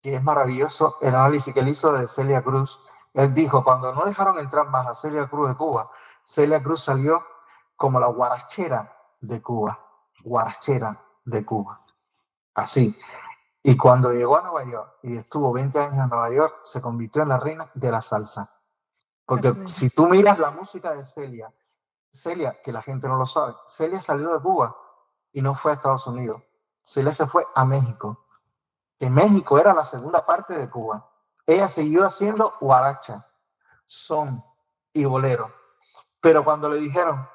que es maravilloso el análisis que él hizo de Celia Cruz. Él dijo, cuando no dejaron entrar más a Celia Cruz de Cuba, Celia Cruz salió como la guarachera de Cuba, guarachera de Cuba, así. Y cuando llegó a Nueva York y estuvo 20 años en Nueva York, se convirtió en la reina de la salsa. Porque si tú miras la música de Celia, que la gente no lo sabe, Celia salió de Cuba y no fue a Estados Unidos. Celia se fue a México, que México era la segunda parte de Cuba. Ella siguió haciendo guaracha, son y bolero. Pero cuando le dijeron,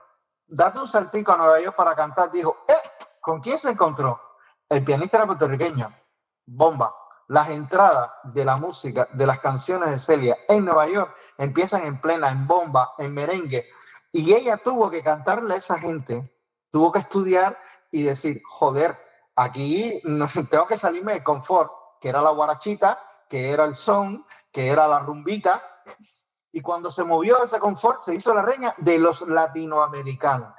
date un saltico a Nueva York para cantar, dijo, ¿con quién se encontró? El pianista era puertorriqueño, bomba. Las entradas de la música, de las canciones de Celia en Nueva York empiezan en plena, en bomba, en merengue. Y ella tuvo que cantarle a esa gente, tuvo que estudiar y decir, joder, aquí no, tengo que salirme de confort, que era la guarachita, que era el son, que era la rumbita. Y cuando se movió de ese confort, se hizo la reina de los latinoamericanos.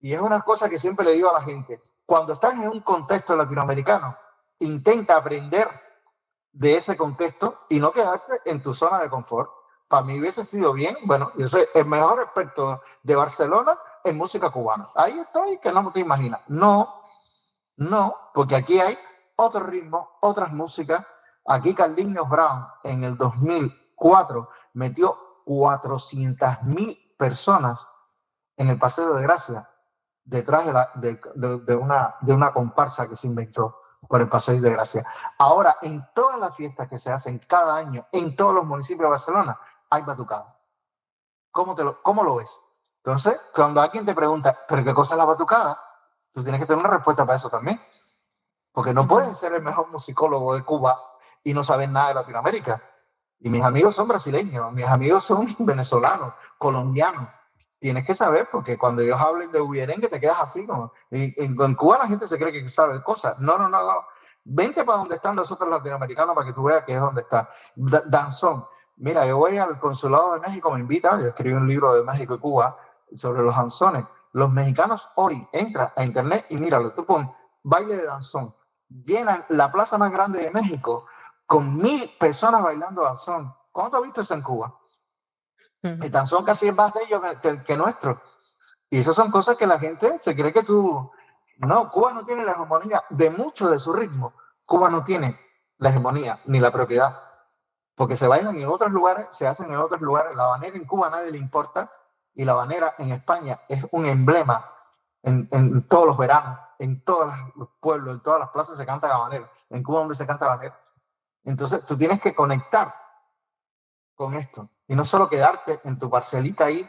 Y es una cosa que siempre le digo a la gente, cuando estás en un contexto latinoamericano, intenta aprender de ese contexto y no quedarte en tu zona de confort. Para mí hubiese sido bien, bueno, yo soy el mejor experto de Barcelona en música cubana. Ahí estoy, que no te imaginas. No, porque aquí hay otro ritmo, otras músicas. Aquí Carlinhos Brown en el 2004 metió 400.000 personas en el Paseo de Gracia, detrás de una comparsa que se inventó por el Paseo de Gracia. Ahora, en todas las fiestas que se hacen cada año, en todos los municipios de Barcelona, hay batucada. ¿Cómo lo ves? Entonces, cuando alguien te pregunta, ¿pero qué cosa es la batucada? Tú tienes que tener una respuesta para eso también. Porque no puedes ser el mejor musicólogo de Cuba y no saber nada de Latinoamérica. Y mis amigos son brasileños, mis amigos son venezolanos, colombianos. tienes que saber, porque cuando ellos hablen de bullerengue te quedas así. Como, en Cuba la gente se cree que sabe cosas. No, no, no, no. Vente para donde están los otros latinoamericanos para que tú veas que es donde está. Danzón. Mira, yo voy al consulado de México, me invitan, yo escribí un libro de México y Cuba sobre los danzones. Los mexicanos hoy entran a internet y míralo, tú pon baile de danzón. Llenan la plaza más grande de México con 1000 personas bailando danzón. ¿Cuándo has visto eso en Cuba? El danzón casi es más de ellos que nuestro. Y esas son cosas que la gente se cree que tú... No, Cuba no tiene la hegemonía de mucho de su ritmo. Cuba no tiene la hegemonía ni la propiedad. Porque se bailan en otros lugares, se hacen en otros lugares. La habanera en Cuba a nadie le importa. Y la habanera en España es un emblema en todos los veranos, en todos los pueblos, en todas las plazas se canta habanera. En Cuba donde se canta habanera. Entonces tú tienes que conectar con esto. Y no solo quedarte en tu parcelita ahí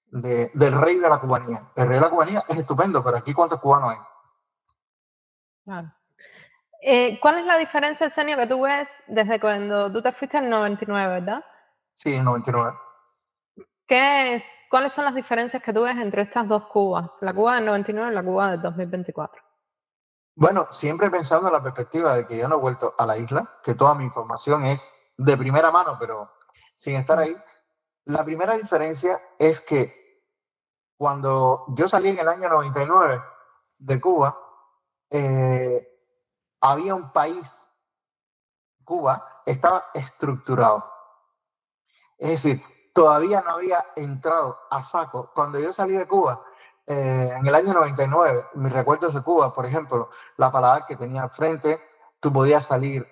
del rey de la cubanía. El rey de la cubanía es estupendo, pero aquí ¿cuántos cubanos hay? Claro. ¿Cuál es la diferencia, Arsenio, que tú ves desde cuando tú te fuiste en 99, verdad? Sí, en 99. ¿Cuáles son las diferencias que tú ves entre estas dos Cubas? La Cuba del 99 y la Cuba del 2024. Bueno, siempre pensando en la perspectiva de que yo no he vuelto a la isla, que toda mi información es de primera mano, pero sin estar ahí. La primera diferencia es que cuando yo salí en el año 99 de Cuba, había un país, Cuba, estaba estructurado. Es decir, todavía no había entrado a saco. Cuando yo salí de Cuba, en el año 99, mis recuerdos de Cuba, por ejemplo, la palabra que tenía al frente, tú podías salir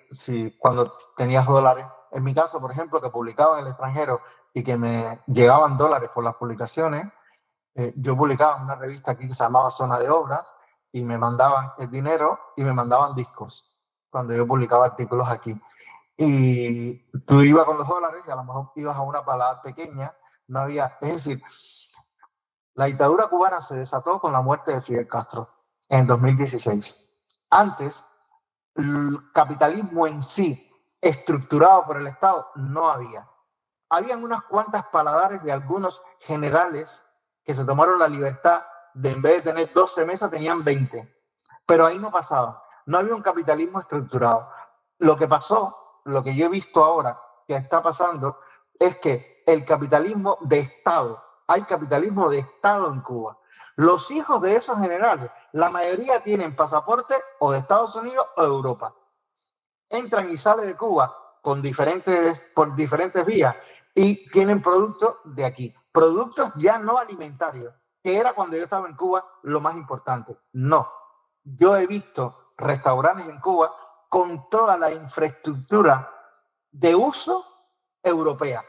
cuando tenías dólares. En mi caso, por ejemplo, que publicaba en el extranjero y que me llegaban dólares por las publicaciones, yo publicaba en una revista aquí que se llamaba Zona de Obras y me mandaban el dinero y me mandaban discos cuando yo publicaba artículos aquí. Y tú ibas con los dólares y a lo mejor ibas a una palabra pequeña, no había, es decir, la dictadura cubana se desató con la muerte de Fidel Castro en 2016. Antes, el capitalismo en sí, estructurado por el Estado, no había. Habían unas cuantas paladares de algunos generales que se tomaron la libertad de, en vez de tener 12 mesas, tenían 20. Pero ahí no pasaba. No había un capitalismo estructurado. Lo que pasó, lo que yo he visto ahora que está pasando, es que el capitalismo de Estado, hay capitalismo de Estado en Cuba. Los hijos de esos generales, la mayoría tienen pasaporte o de Estados Unidos o de Europa. Entran y salen de Cuba por diferentes vías y tienen productos de aquí. Productos ya no alimentarios, que era cuando yo estaba en Cuba lo más importante. No. Yo he visto restaurantes en Cuba con toda la infraestructura de uso europea.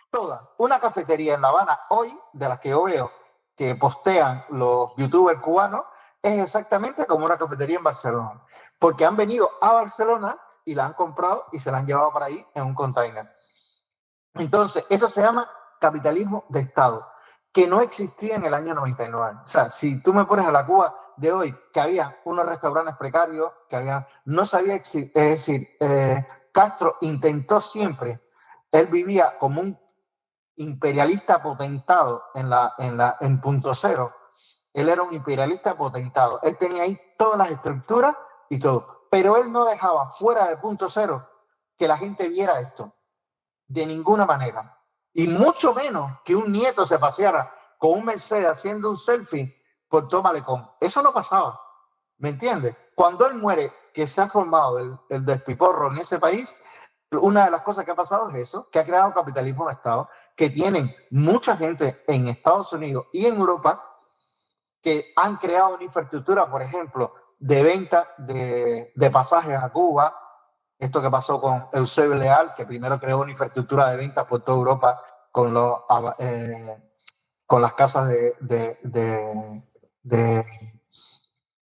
Toda. Una cafetería en La Habana hoy, de las que yo veo que postean los youtubers cubanos, es exactamente como una cafetería en Barcelona. Porque han venido a Barcelona y la han comprado y se la han llevado para ahí en un container. Entonces, eso se llama capitalismo de Estado, que no existía en el año 99. O sea, si tú me pones a la Cuba de hoy, que había unos restaurantes precarios, no sabía existir, es decir, Castro intentó siempre, él vivía como un imperialista potentado en punto cero. Él era un imperialista potentado. Él tenía ahí todas las estructuras y todo. Pero él no dejaba fuera de punto cero que la gente viera esto. De ninguna manera. Y mucho menos que un nieto se paseara con un Mercedes haciendo un selfie por todo Malecón. Eso no pasaba. ¿Me entiendes? Cuando él muere, que se ha formado el despiporro en ese país, una de las cosas que ha pasado es eso, que ha creado capitalismo de Estado, que tienen mucha gente en Estados Unidos y en Europa que han creado una infraestructura, por ejemplo, de venta de pasajes a Cuba. Esto que pasó con Eusebio Leal, que primero creó una infraestructura de ventas por toda Europa con las casas de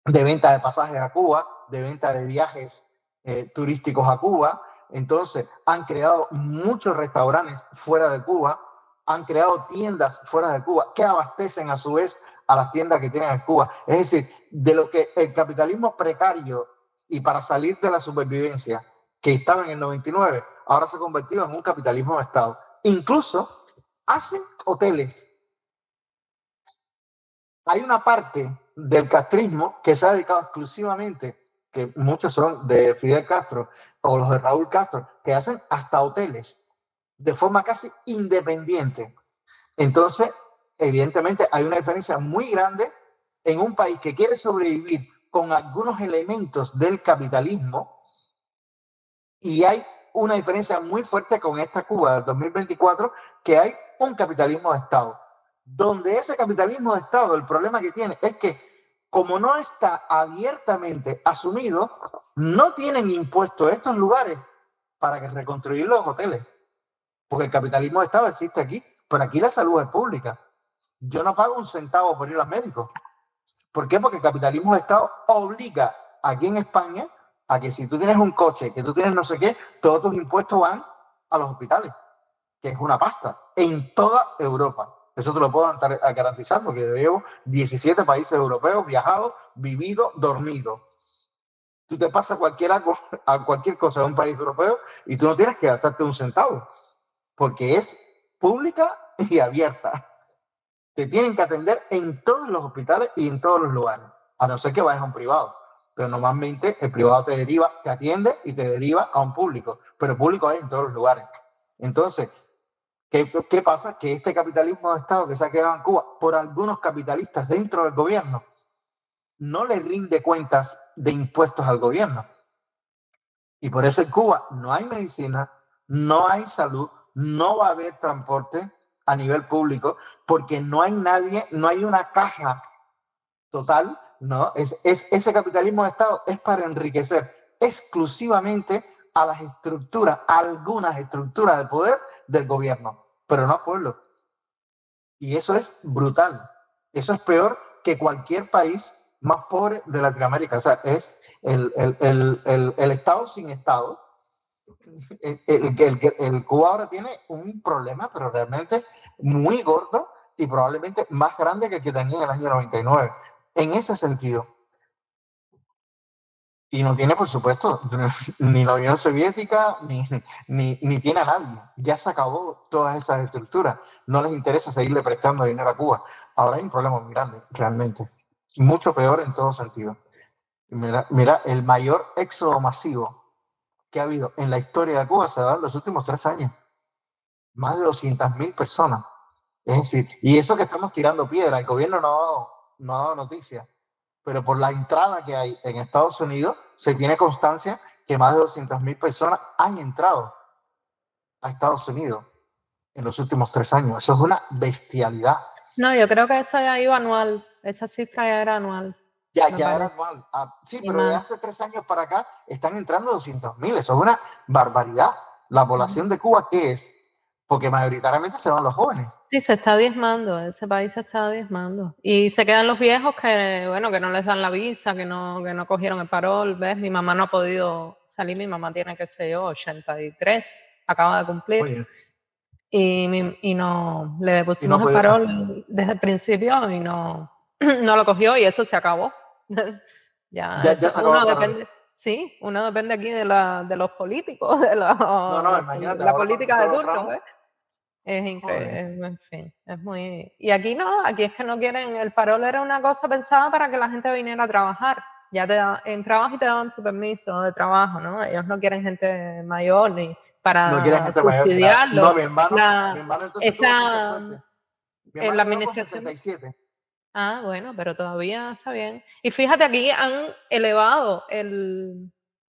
venta de pasajes a Cuba, de venta de viajes turísticos a Cuba. Entonces, han creado muchos restaurantes fuera de Cuba, han creado tiendas fuera de Cuba que abastecen a su vez a las tiendas que tienen en Cuba. Es decir, de lo que el capitalismo precario y para salir de la supervivencia que estaba en el 99, ahora se ha convertido en un capitalismo de Estado. Incluso hacen hoteles hay una parte del castrismo que se ha dedicado exclusivamente, que muchos son de Fidel Castro o los de Raúl Castro, que hacen hasta hoteles de forma casi independiente. Entonces, evidentemente, hay una diferencia muy grande en un país que quiere sobrevivir con algunos elementos del capitalismo, y hay una diferencia muy fuerte con esta Cuba del 2024, que hay un capitalismo de Estado, donde ese capitalismo de Estado, el problema que tiene es que como no está abiertamente asumido, no tienen impuestos estos lugares para que reconstruir los hoteles, porque el capitalismo de Estado existe aquí, pero aquí la salud es pública. Yo no pago un centavo por ir al médico. ¿Por qué? Porque el capitalismo de Estado obliga aquí en España a que si tú tienes un coche, que tú tienes no sé qué, todos tus impuestos van a los hospitales, que es una pasta, en toda Europa. Eso te lo puedo garantizar porque llevo 17 países europeos, viajado, vivido, dormido. Tú te pasas a cualquier cosa de un país europeo y tú no tienes que gastarte un centavo, porque es pública y abierta. Te tienen que atender en todos los hospitales y en todos los lugares, a no ser que vayas a un privado. Pero normalmente el privado te atiende y te deriva a un público, pero el público hay en todos los lugares. Entonces, ¿qué pasa? Que este capitalismo de Estado que se ha creado en Cuba por algunos capitalistas dentro del gobierno no le rinde cuentas de impuestos al gobierno. Y por eso en Cuba no hay medicina, no hay salud, no va a haber transporte a nivel público, porque no hay nadie, no hay una caja total, ¿no? Ese capitalismo de Estado es para enriquecer exclusivamente a las estructuras, a algunas estructuras de poder del gobierno, pero no al pueblo. Y eso es brutal. Eso es peor que cualquier país más pobre de Latinoamérica. O sea, es el Estado sin Estado. El Cuba ahora tiene un problema, pero realmente muy gordo y probablemente más grande que el que tenía en el año 99. En ese sentido. Y no tiene, por supuesto, ni la Unión Soviética, ni tiene a nadie. Ya se acabó todas esas estructuras. No les interesa seguirle prestando dinero a Cuba. Ahora hay un problema muy grande, realmente. Mucho peor en todo sentido. Mira, el mayor éxodo masivo que ha habido en la historia de Cuba se ha dado en los últimos 3 años. Más de 200.000 personas. Es decir, y eso que estamos tirando piedra, el gobierno no ha dado noticias. Pero por la entrada que hay en Estados Unidos, se tiene constancia que más de 200.000 personas han entrado a Estados Unidos en los últimos 3 años. Eso es una bestialidad. No, yo creo que eso ya iba anual. Esa cifra ya era anual. Ya era anual. Sí, pero de hace 3 años para acá están entrando 200.000. Eso es una barbaridad. La población de Cuba, ¿qué es? Porque mayoritariamente se van los jóvenes. Sí, se está diezmando, ese país se está diezmando. Y se quedan los viejos que, bueno, que no les dan la visa, que no cogieron el parol, ¿ves? Mi mamá no ha podido salir, mi mamá tiene, qué sé yo, 83, acaba de cumplir. Oye. Y no, le pusimos el parol desde el principio y no lo cogió y eso se acabó. ya se acabó. Sí, uno depende aquí de los políticos, de la política de turno, ¿ves? Es increíble, en fin, es muy... Y aquí no, aquí es que no quieren, el parol era una cosa pensada para que la gente viniera a trabajar, ya entrabas y te daban tu permiso de trabajo, ¿no? Ellos no quieren gente mayor ni para subsidiarlo. No, mi hermano entonces tuvo mucha suerte. Mi hermano la administración... con 67. Ah, bueno, pero todavía está bien. Y fíjate, aquí han elevado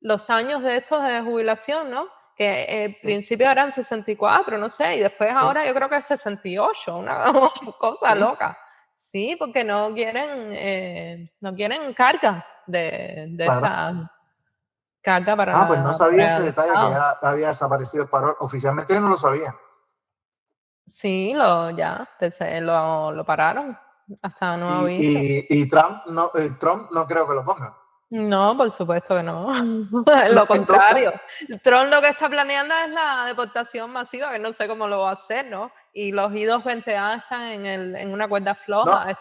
los años de estos de jubilación, ¿no? Que al principio eran 64, no sé, y después ahora yo creo que es 68, una cosa loca. Sí, porque no quieren carga de esta carga para... pues no sabía ese detalle, que ya había desaparecido el parol. Oficialmente yo no lo sabía. Sí, lo pararon hasta nuevo aviso. Y Trump no creo que lo ponga. No, por supuesto que no. Lo contrario. Trump lo que está planeando es la deportación masiva, que no sé cómo lo va a hacer, ¿no? Y los I-220A están en una cuerda floja.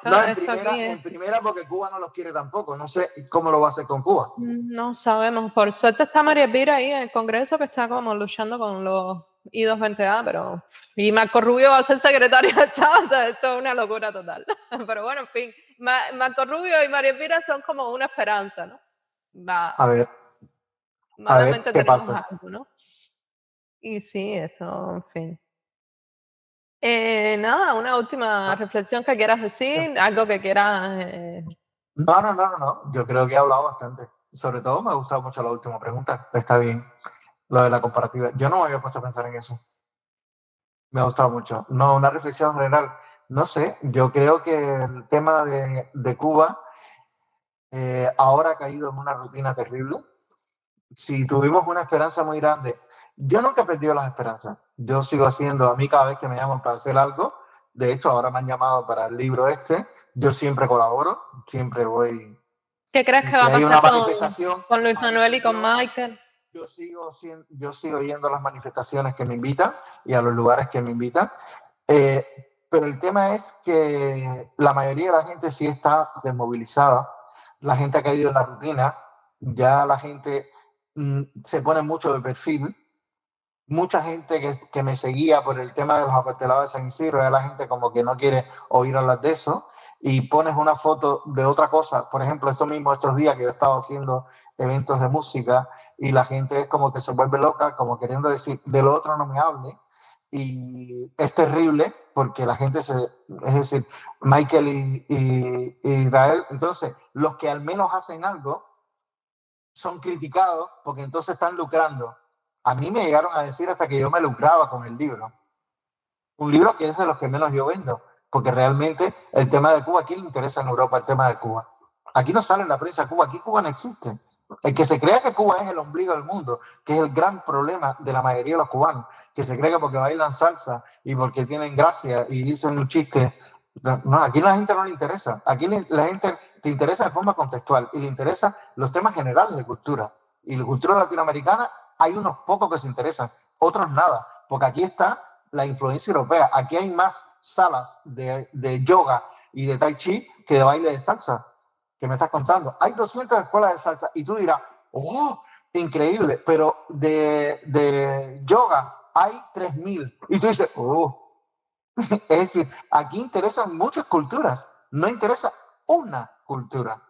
En primera porque Cuba no los quiere tampoco. No sé cómo lo va a hacer con Cuba. No sabemos. Por suerte está María Elvira ahí en el Congreso, que está como luchando con los I220A, pero... Y Marco Rubio va a ser secretario de Estado, o sea, esto es una locura total. Pero bueno, en fin, Marco Rubio y María Elvira son como una esperanza, ¿no? A ver Malamente qué tenemos pasa. algo, ¿no? Y sí, esto, en fin. Nada, una última reflexión que quieras decir, algo que quieras... No. Yo creo que he hablado bastante. Sobre todo me ha gustado mucho la última pregunta. Está bien. Lo de la comparativa. Yo no me había puesto a pensar en eso. Me ha gustado mucho. No, una reflexión general. No sé, yo creo que el tema de Cuba ahora ha caído en una rutina terrible. Si tuvimos una esperanza muy grande, yo nunca he perdido las esperanzas. Yo sigo haciendo, a mí cada vez que me llaman para hacer algo, de hecho ahora me han llamado para el libro yo siempre colaboro, siempre voy. ¿Qué crees Y que si va a hay una pasar manifestación, con Luis Manuel y con Michael? yo sigo yendo a las manifestaciones que me invitan y a los lugares que me invitan. Pero el tema es que la mayoría de la gente sí está desmovilizada, la gente ha caído en la rutina, ya la gente se pone mucho de perfil. Mucha gente que me seguía por el tema de los acuartelados de San Isidro, ya la gente como que no quiere oír hablar de eso, y pones una foto de otra cosa. Por ejemplo, estos días que yo estaba haciendo eventos de música y la gente es como que se vuelve loca, como queriendo decir, de lo otro no me hable. Y es terrible porque la gente es decir, Michael y Israel, entonces los que al menos hacen algo son criticados porque entonces están lucrando. A mí me llegaron a decir hasta que yo me lucraba con el libro. Un libro que es de los que menos yo vendo, porque realmente el tema de Cuba, ¿a quién le interesa en Europa el tema de Cuba? Aquí no sale en la prensa Cuba, aquí Cuba no existe. El que se crea que Cuba es el ombligo del mundo, que es el gran problema de la mayoría de los cubanos, que se cree que porque bailan salsa y porque tienen gracia y dicen un chiste. No, aquí a la gente no le interesa. Aquí la gente te interesa de forma contextual y le interesan los temas generales de cultura. Y la cultura latinoamericana hay unos pocos que se interesan, otros nada, porque aquí está la influencia europea. Aquí hay más salas de yoga y de tai chi que de baile de salsa, que me estás contando. Hay 200 escuelas de salsa y tú dirás, oh, increíble, pero de yoga hay 3000. Y tú dices, oh. Es decir, aquí interesan muchas culturas, no interesa una cultura.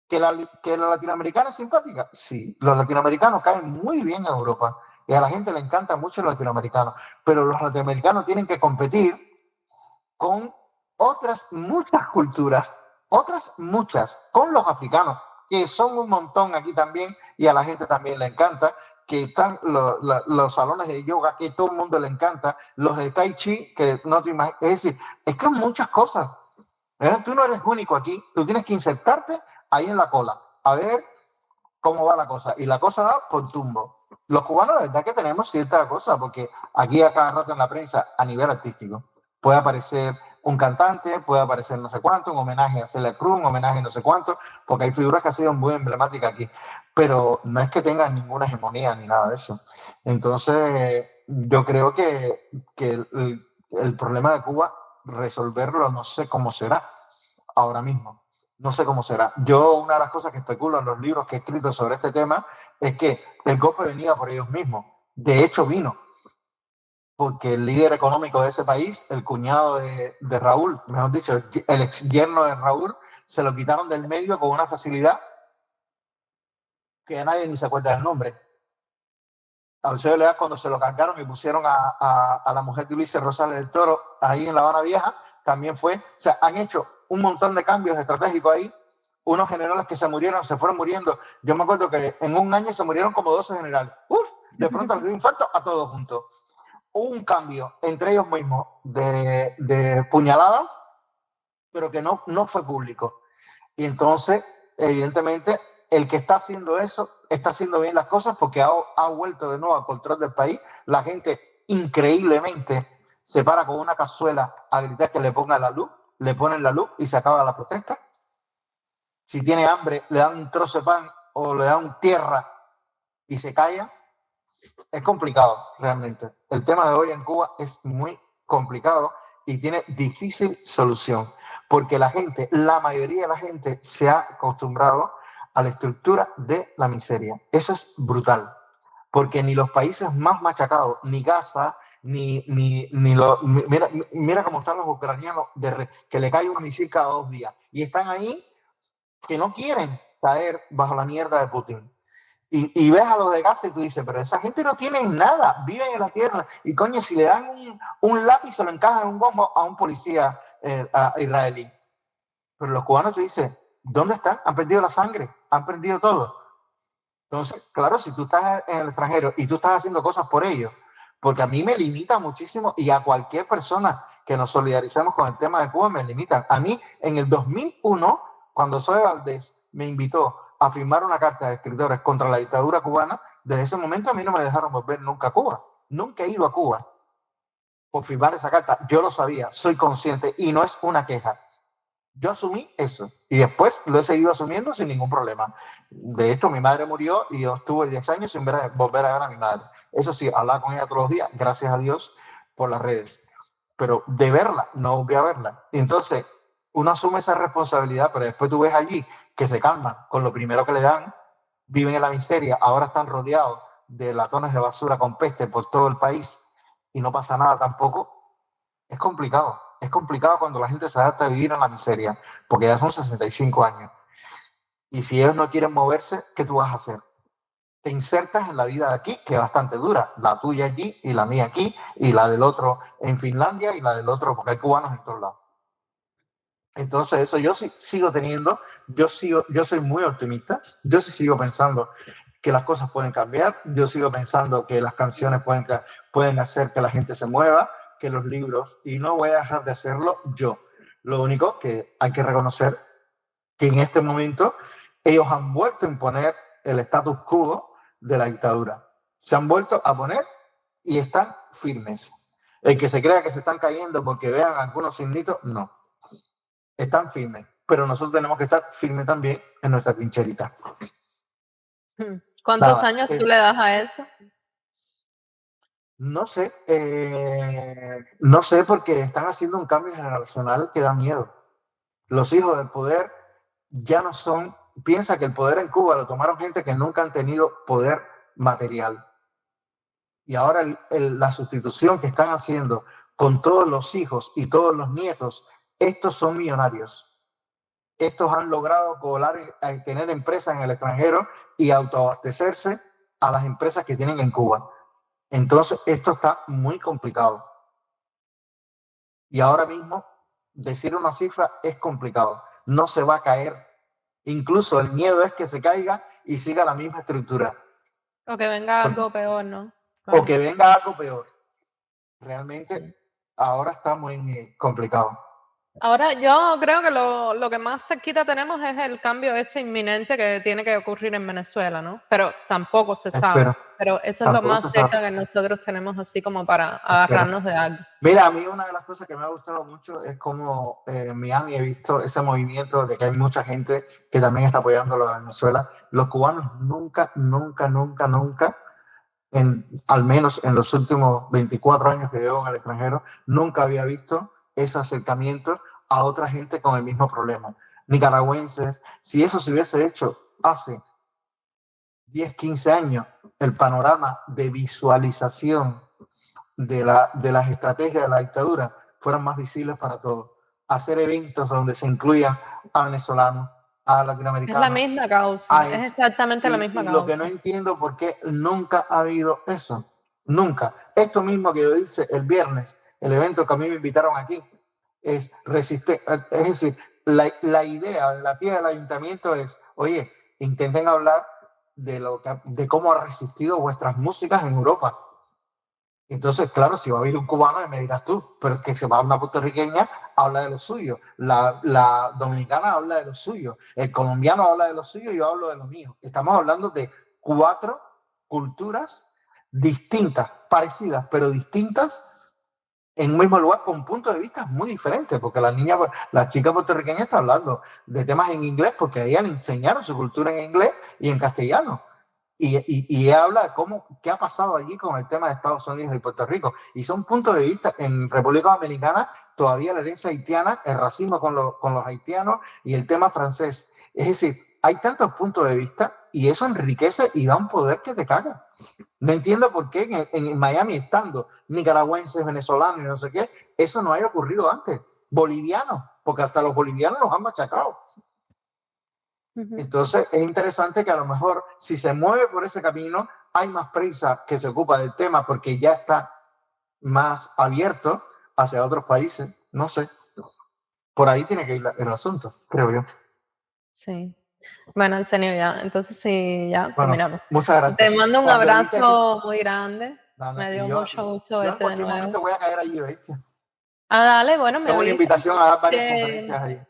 ¿Que la latinoamericana es simpática? Sí, los latinoamericanos caen muy bien en Europa y a la gente le encanta mucho los latinoamericanos, pero los latinoamericanos tienen que competir con otras muchas culturas, otras muchas, con los africanos, que son un montón aquí también y a la gente también le encanta, que están los salones de yoga, que todo el mundo le encanta, los de tai chi, que no te imaginas, es decir, es que hay muchas cosas. Tú no eres único aquí, tú tienes que insertarte ahí en la cola, a ver cómo va la cosa. Y la cosa da por tumbo. Los cubanos, de verdad que tenemos cierta cosa, porque aquí a cada rato en la prensa, a nivel artístico, puede aparecer un cantante, puede aparecer no sé cuánto, un homenaje a Celia Cruz, un homenaje a no sé cuánto, porque hay figuras que han sido muy emblemáticas aquí, pero no es que tengan ninguna hegemonía ni nada de eso. Entonces, yo creo que el problema de Cuba, resolverlo, no sé cómo será ahora mismo. No sé cómo será. Yo, una de las cosas que especulo en los libros que he escrito sobre este tema es que el golpe venía por ellos mismos. De hecho, vino porque el líder económico de ese país, el cuñado de Raúl, mejor dicho, el ex yerno de Raúl, se lo quitaron del medio con una facilidad que a nadie ni se acuerda del nombre. A Eusebio Leal, cuando se lo cargaron y pusieron a la mujer de Ulises Rosales del Toro ahí en La Habana Vieja, también fue, o sea, han hecho un montón de cambios estratégicos ahí, unos generales que se murieron, se fueron muriendo. Yo me acuerdo que en un año se murieron como 12 generales. ¡Uf! De pronto les dio infarto a todos juntos. Hubo un cambio entre ellos mismos de puñaladas, pero que no fue público. Y entonces, evidentemente, el que está haciendo eso está haciendo bien las cosas porque ha vuelto de nuevo al control del país. La gente increíblemente se para con una cazuela a gritar que le pongan la luz, le ponen la luz y se acaba la protesta. Si tiene hambre, le dan un trozo de pan o le dan tierra y se calla. Es complicado, realmente. El tema de hoy en Cuba es muy complicado y tiene difícil solución, porque la mayoría de la gente se ha acostumbrado a la estructura de la miseria. Eso es brutal. porque ni los países más machacados, ni Gaza, mira cómo están los ucranianos, que le cae un misil cada 2 días, y están ahí que no quieren caer bajo la mierda de Putin. Y ves a los de Gaza y tú dices, pero esa gente no tiene nada, viven en la tierra, y coño, si le dan un lápiz se lo encajan en un bombo a un policía israelí. Pero los cubanos te dicen, ¿dónde están? Han perdido la sangre, han perdido todo. Entonces, claro, si tú estás en el extranjero y tú estás haciendo cosas por ellos, porque a mí me limita muchísimo, y a cualquier persona que nos solidaricemos con el tema de Cuba me limitan. A mí, en el 2001, cuando Zoe Valdés me invitó a firmar una carta de escritores contra la dictadura cubana, desde ese momento a mí no me dejaron volver nunca a Cuba. Nunca he ido a Cuba por firmar esa carta. Yo lo sabía, soy consciente, y no es una queja. Yo asumí eso y después lo he seguido asumiendo sin ningún problema. De hecho, mi madre murió y yo estuve 10 años sin volver a ver a mi madre. Eso sí, hablaba con ella todos los días, gracias a Dios, por las redes. Pero de verla, no volví a verla. Y entonces, uno asume esa responsabilidad, pero después tú ves allí que se calman con lo primero que le dan, viven en la miseria, ahora están rodeados de latones de basura con peste por todo el país y no pasa nada tampoco. Es complicado. Es complicado cuando la gente se adapta a vivir en la miseria, porque ya son 65 años. Y si ellos no quieren moverse, ¿qué tú vas a hacer? Te insertas en la vida de aquí, que es bastante dura. La tuya aquí y la mía aquí, y la del otro en Finlandia y la del otro, porque hay cubanos en todos lados. Entonces eso yo sí sigo teniendo, yo soy muy optimista, yo sí sigo pensando que las cosas pueden cambiar, yo sigo pensando que las canciones pueden hacer que la gente se mueva, que los libros, y no voy a dejar de hacerlo yo. Lo único que hay que reconocer que en este momento ellos han vuelto a imponer el status quo de la dictadura. Se han vuelto a poner y están firmes. El que se crea que se están cayendo porque vean algunos signitos, no. Están firmes. Pero nosotros tenemos que estar firmes también en nuestra trincherita. ¿Cuántos años tú le das a eso? No sé porque están haciendo un cambio generacional que da miedo. Los hijos del poder ya no son, piensa que el poder en Cuba lo tomaron gente que nunca han tenido poder material. Y ahora la sustitución que están haciendo con todos los hijos y todos los nietos, estos son millonarios. Estos han logrado tener empresas en el extranjero y autoabastecerse a las empresas que tienen en Cuba. Entonces, esto está muy complicado. Y ahora mismo, decir una cifra es complicado. No se va a caer. Incluso el miedo es que se caiga y siga la misma estructura. O que venga algo peor, ¿no? O que venga algo peor. Realmente, ahora está muy complicado. Ahora, yo creo que lo que más cerquita tenemos es el cambio inminente que tiene que ocurrir en Venezuela, ¿no? Pero tampoco se sabe. Pero eso es lo más cerca que nosotros tenemos así como para agarrarnos de algo. Mira, a mí una de las cosas que me ha gustado mucho es como en Miami he visto ese movimiento de que hay mucha gente que también está apoyando a Venezuela. Los cubanos nunca, al menos en los últimos 24 años que llevo en el extranjero, nunca había visto ese acercamiento a otra gente con el mismo problema. Nicaragüenses, si eso se hubiese hecho hace 10, 15 años, el panorama de visualización de las estrategias de la dictadura fueran más visibles para todos. Hacer eventos donde se incluyan a venezolanos, a latinoamericanos. Es la misma causa, es exactamente la misma causa. Lo que no entiendo por qué nunca ha habido eso. Nunca. Esto mismo que yo hice el viernes, el evento que a mí me invitaron aquí, es resistir. Es decir, la idea de la tía del ayuntamiento es, oye, intenten hablar de cómo ha resistido vuestras músicas en Europa. Entonces, claro, si va a venir un cubano, me dirás tú, pero es que se va una puertorriqueña, habla de lo suyo, la dominicana habla de lo suyo, el colombiano habla de lo suyo y yo hablo de lo mío. Estamos hablando de 4 culturas distintas, parecidas, pero distintas en un mismo lugar con puntos de vista muy diferentes, porque la chica puertorriqueña está hablando de temas en inglés porque a ella le enseñaron su cultura en inglés y en castellano. Y ella habla de qué ha pasado allí con el tema de Estados Unidos y Puerto Rico. Y son puntos de vista en República Dominicana todavía la herencia haitiana, el racismo con los haitianos y el tema francés. Es decir, hay tantos puntos de vista y eso enriquece y da un poder que te caga. No entiendo por qué en Miami, estando nicaragüenses, venezolanos y no sé qué, eso no haya ocurrido antes. Bolivianos, porque hasta los bolivianos los han machacado. Entonces es interesante que a lo mejor si se mueve por ese camino hay más prensa que se ocupa del tema porque ya está más abierto hacia otros países. No sé, por ahí tiene que ir el asunto, creo yo. Sí. Bueno, Arsenio, ya. Entonces sí, ya Bueno, terminamos. muchas gracias. Te mando un Cuando abrazo muy grande. No, Me dio mucho gusto yo en verte de cualquier nuevo. momento voy a caer allí, ¿viste? Ah, dale, bueno, me Tengo una avisas. invitación a dar varias conferencias ahí.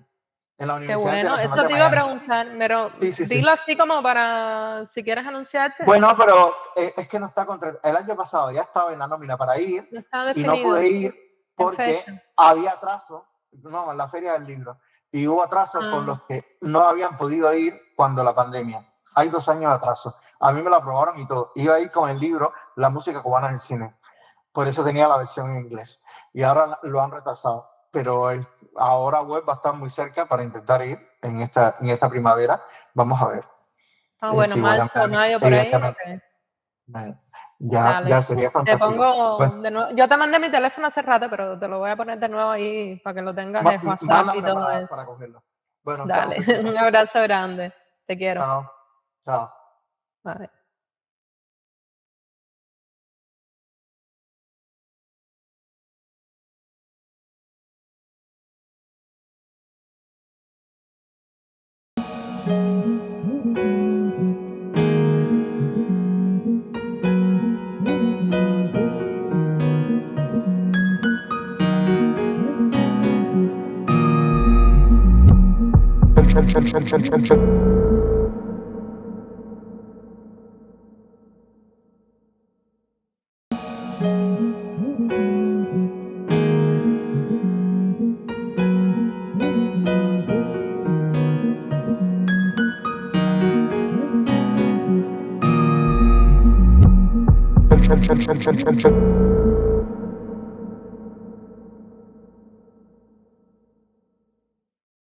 En la Qué Universidad bueno, Internacional eso de te iba a Miami. preguntar, pero Sí. dilo así como para si quieres anunciarte. Bueno, pero es que no está el año pasado ya estaba en la nómina para ir No está y no definido. pude ir En porque fecha. había atraso, no, en la Feria del Libro, y hubo atraso con los que no habían podido ir cuando la pandemia. Hay 2 años de atraso. A mí me lo aprobaron y todo. Iba a ir con el libro La música cubana en el cine. Por eso tenía la versión en inglés. Y ahora lo han retrasado. Pero ahora web va a estar muy cerca para intentar ir en esta primavera. Vamos a ver. Ah, bueno, Si voy a marzo, Miami, mayo, por ahí. evidentemente. Okay. Ya sería Te fantástico. pongo Bueno, de nuevo. Yo te mandé mi teléfono hace rato, pero te lo voy a poner de nuevo ahí para que lo tengas en WhatsApp y mándamelo todo para eso. cogerlo. Bueno, Dale, chao, besito. un abrazo grande. Te quiero. Chao. Bye. Thank you.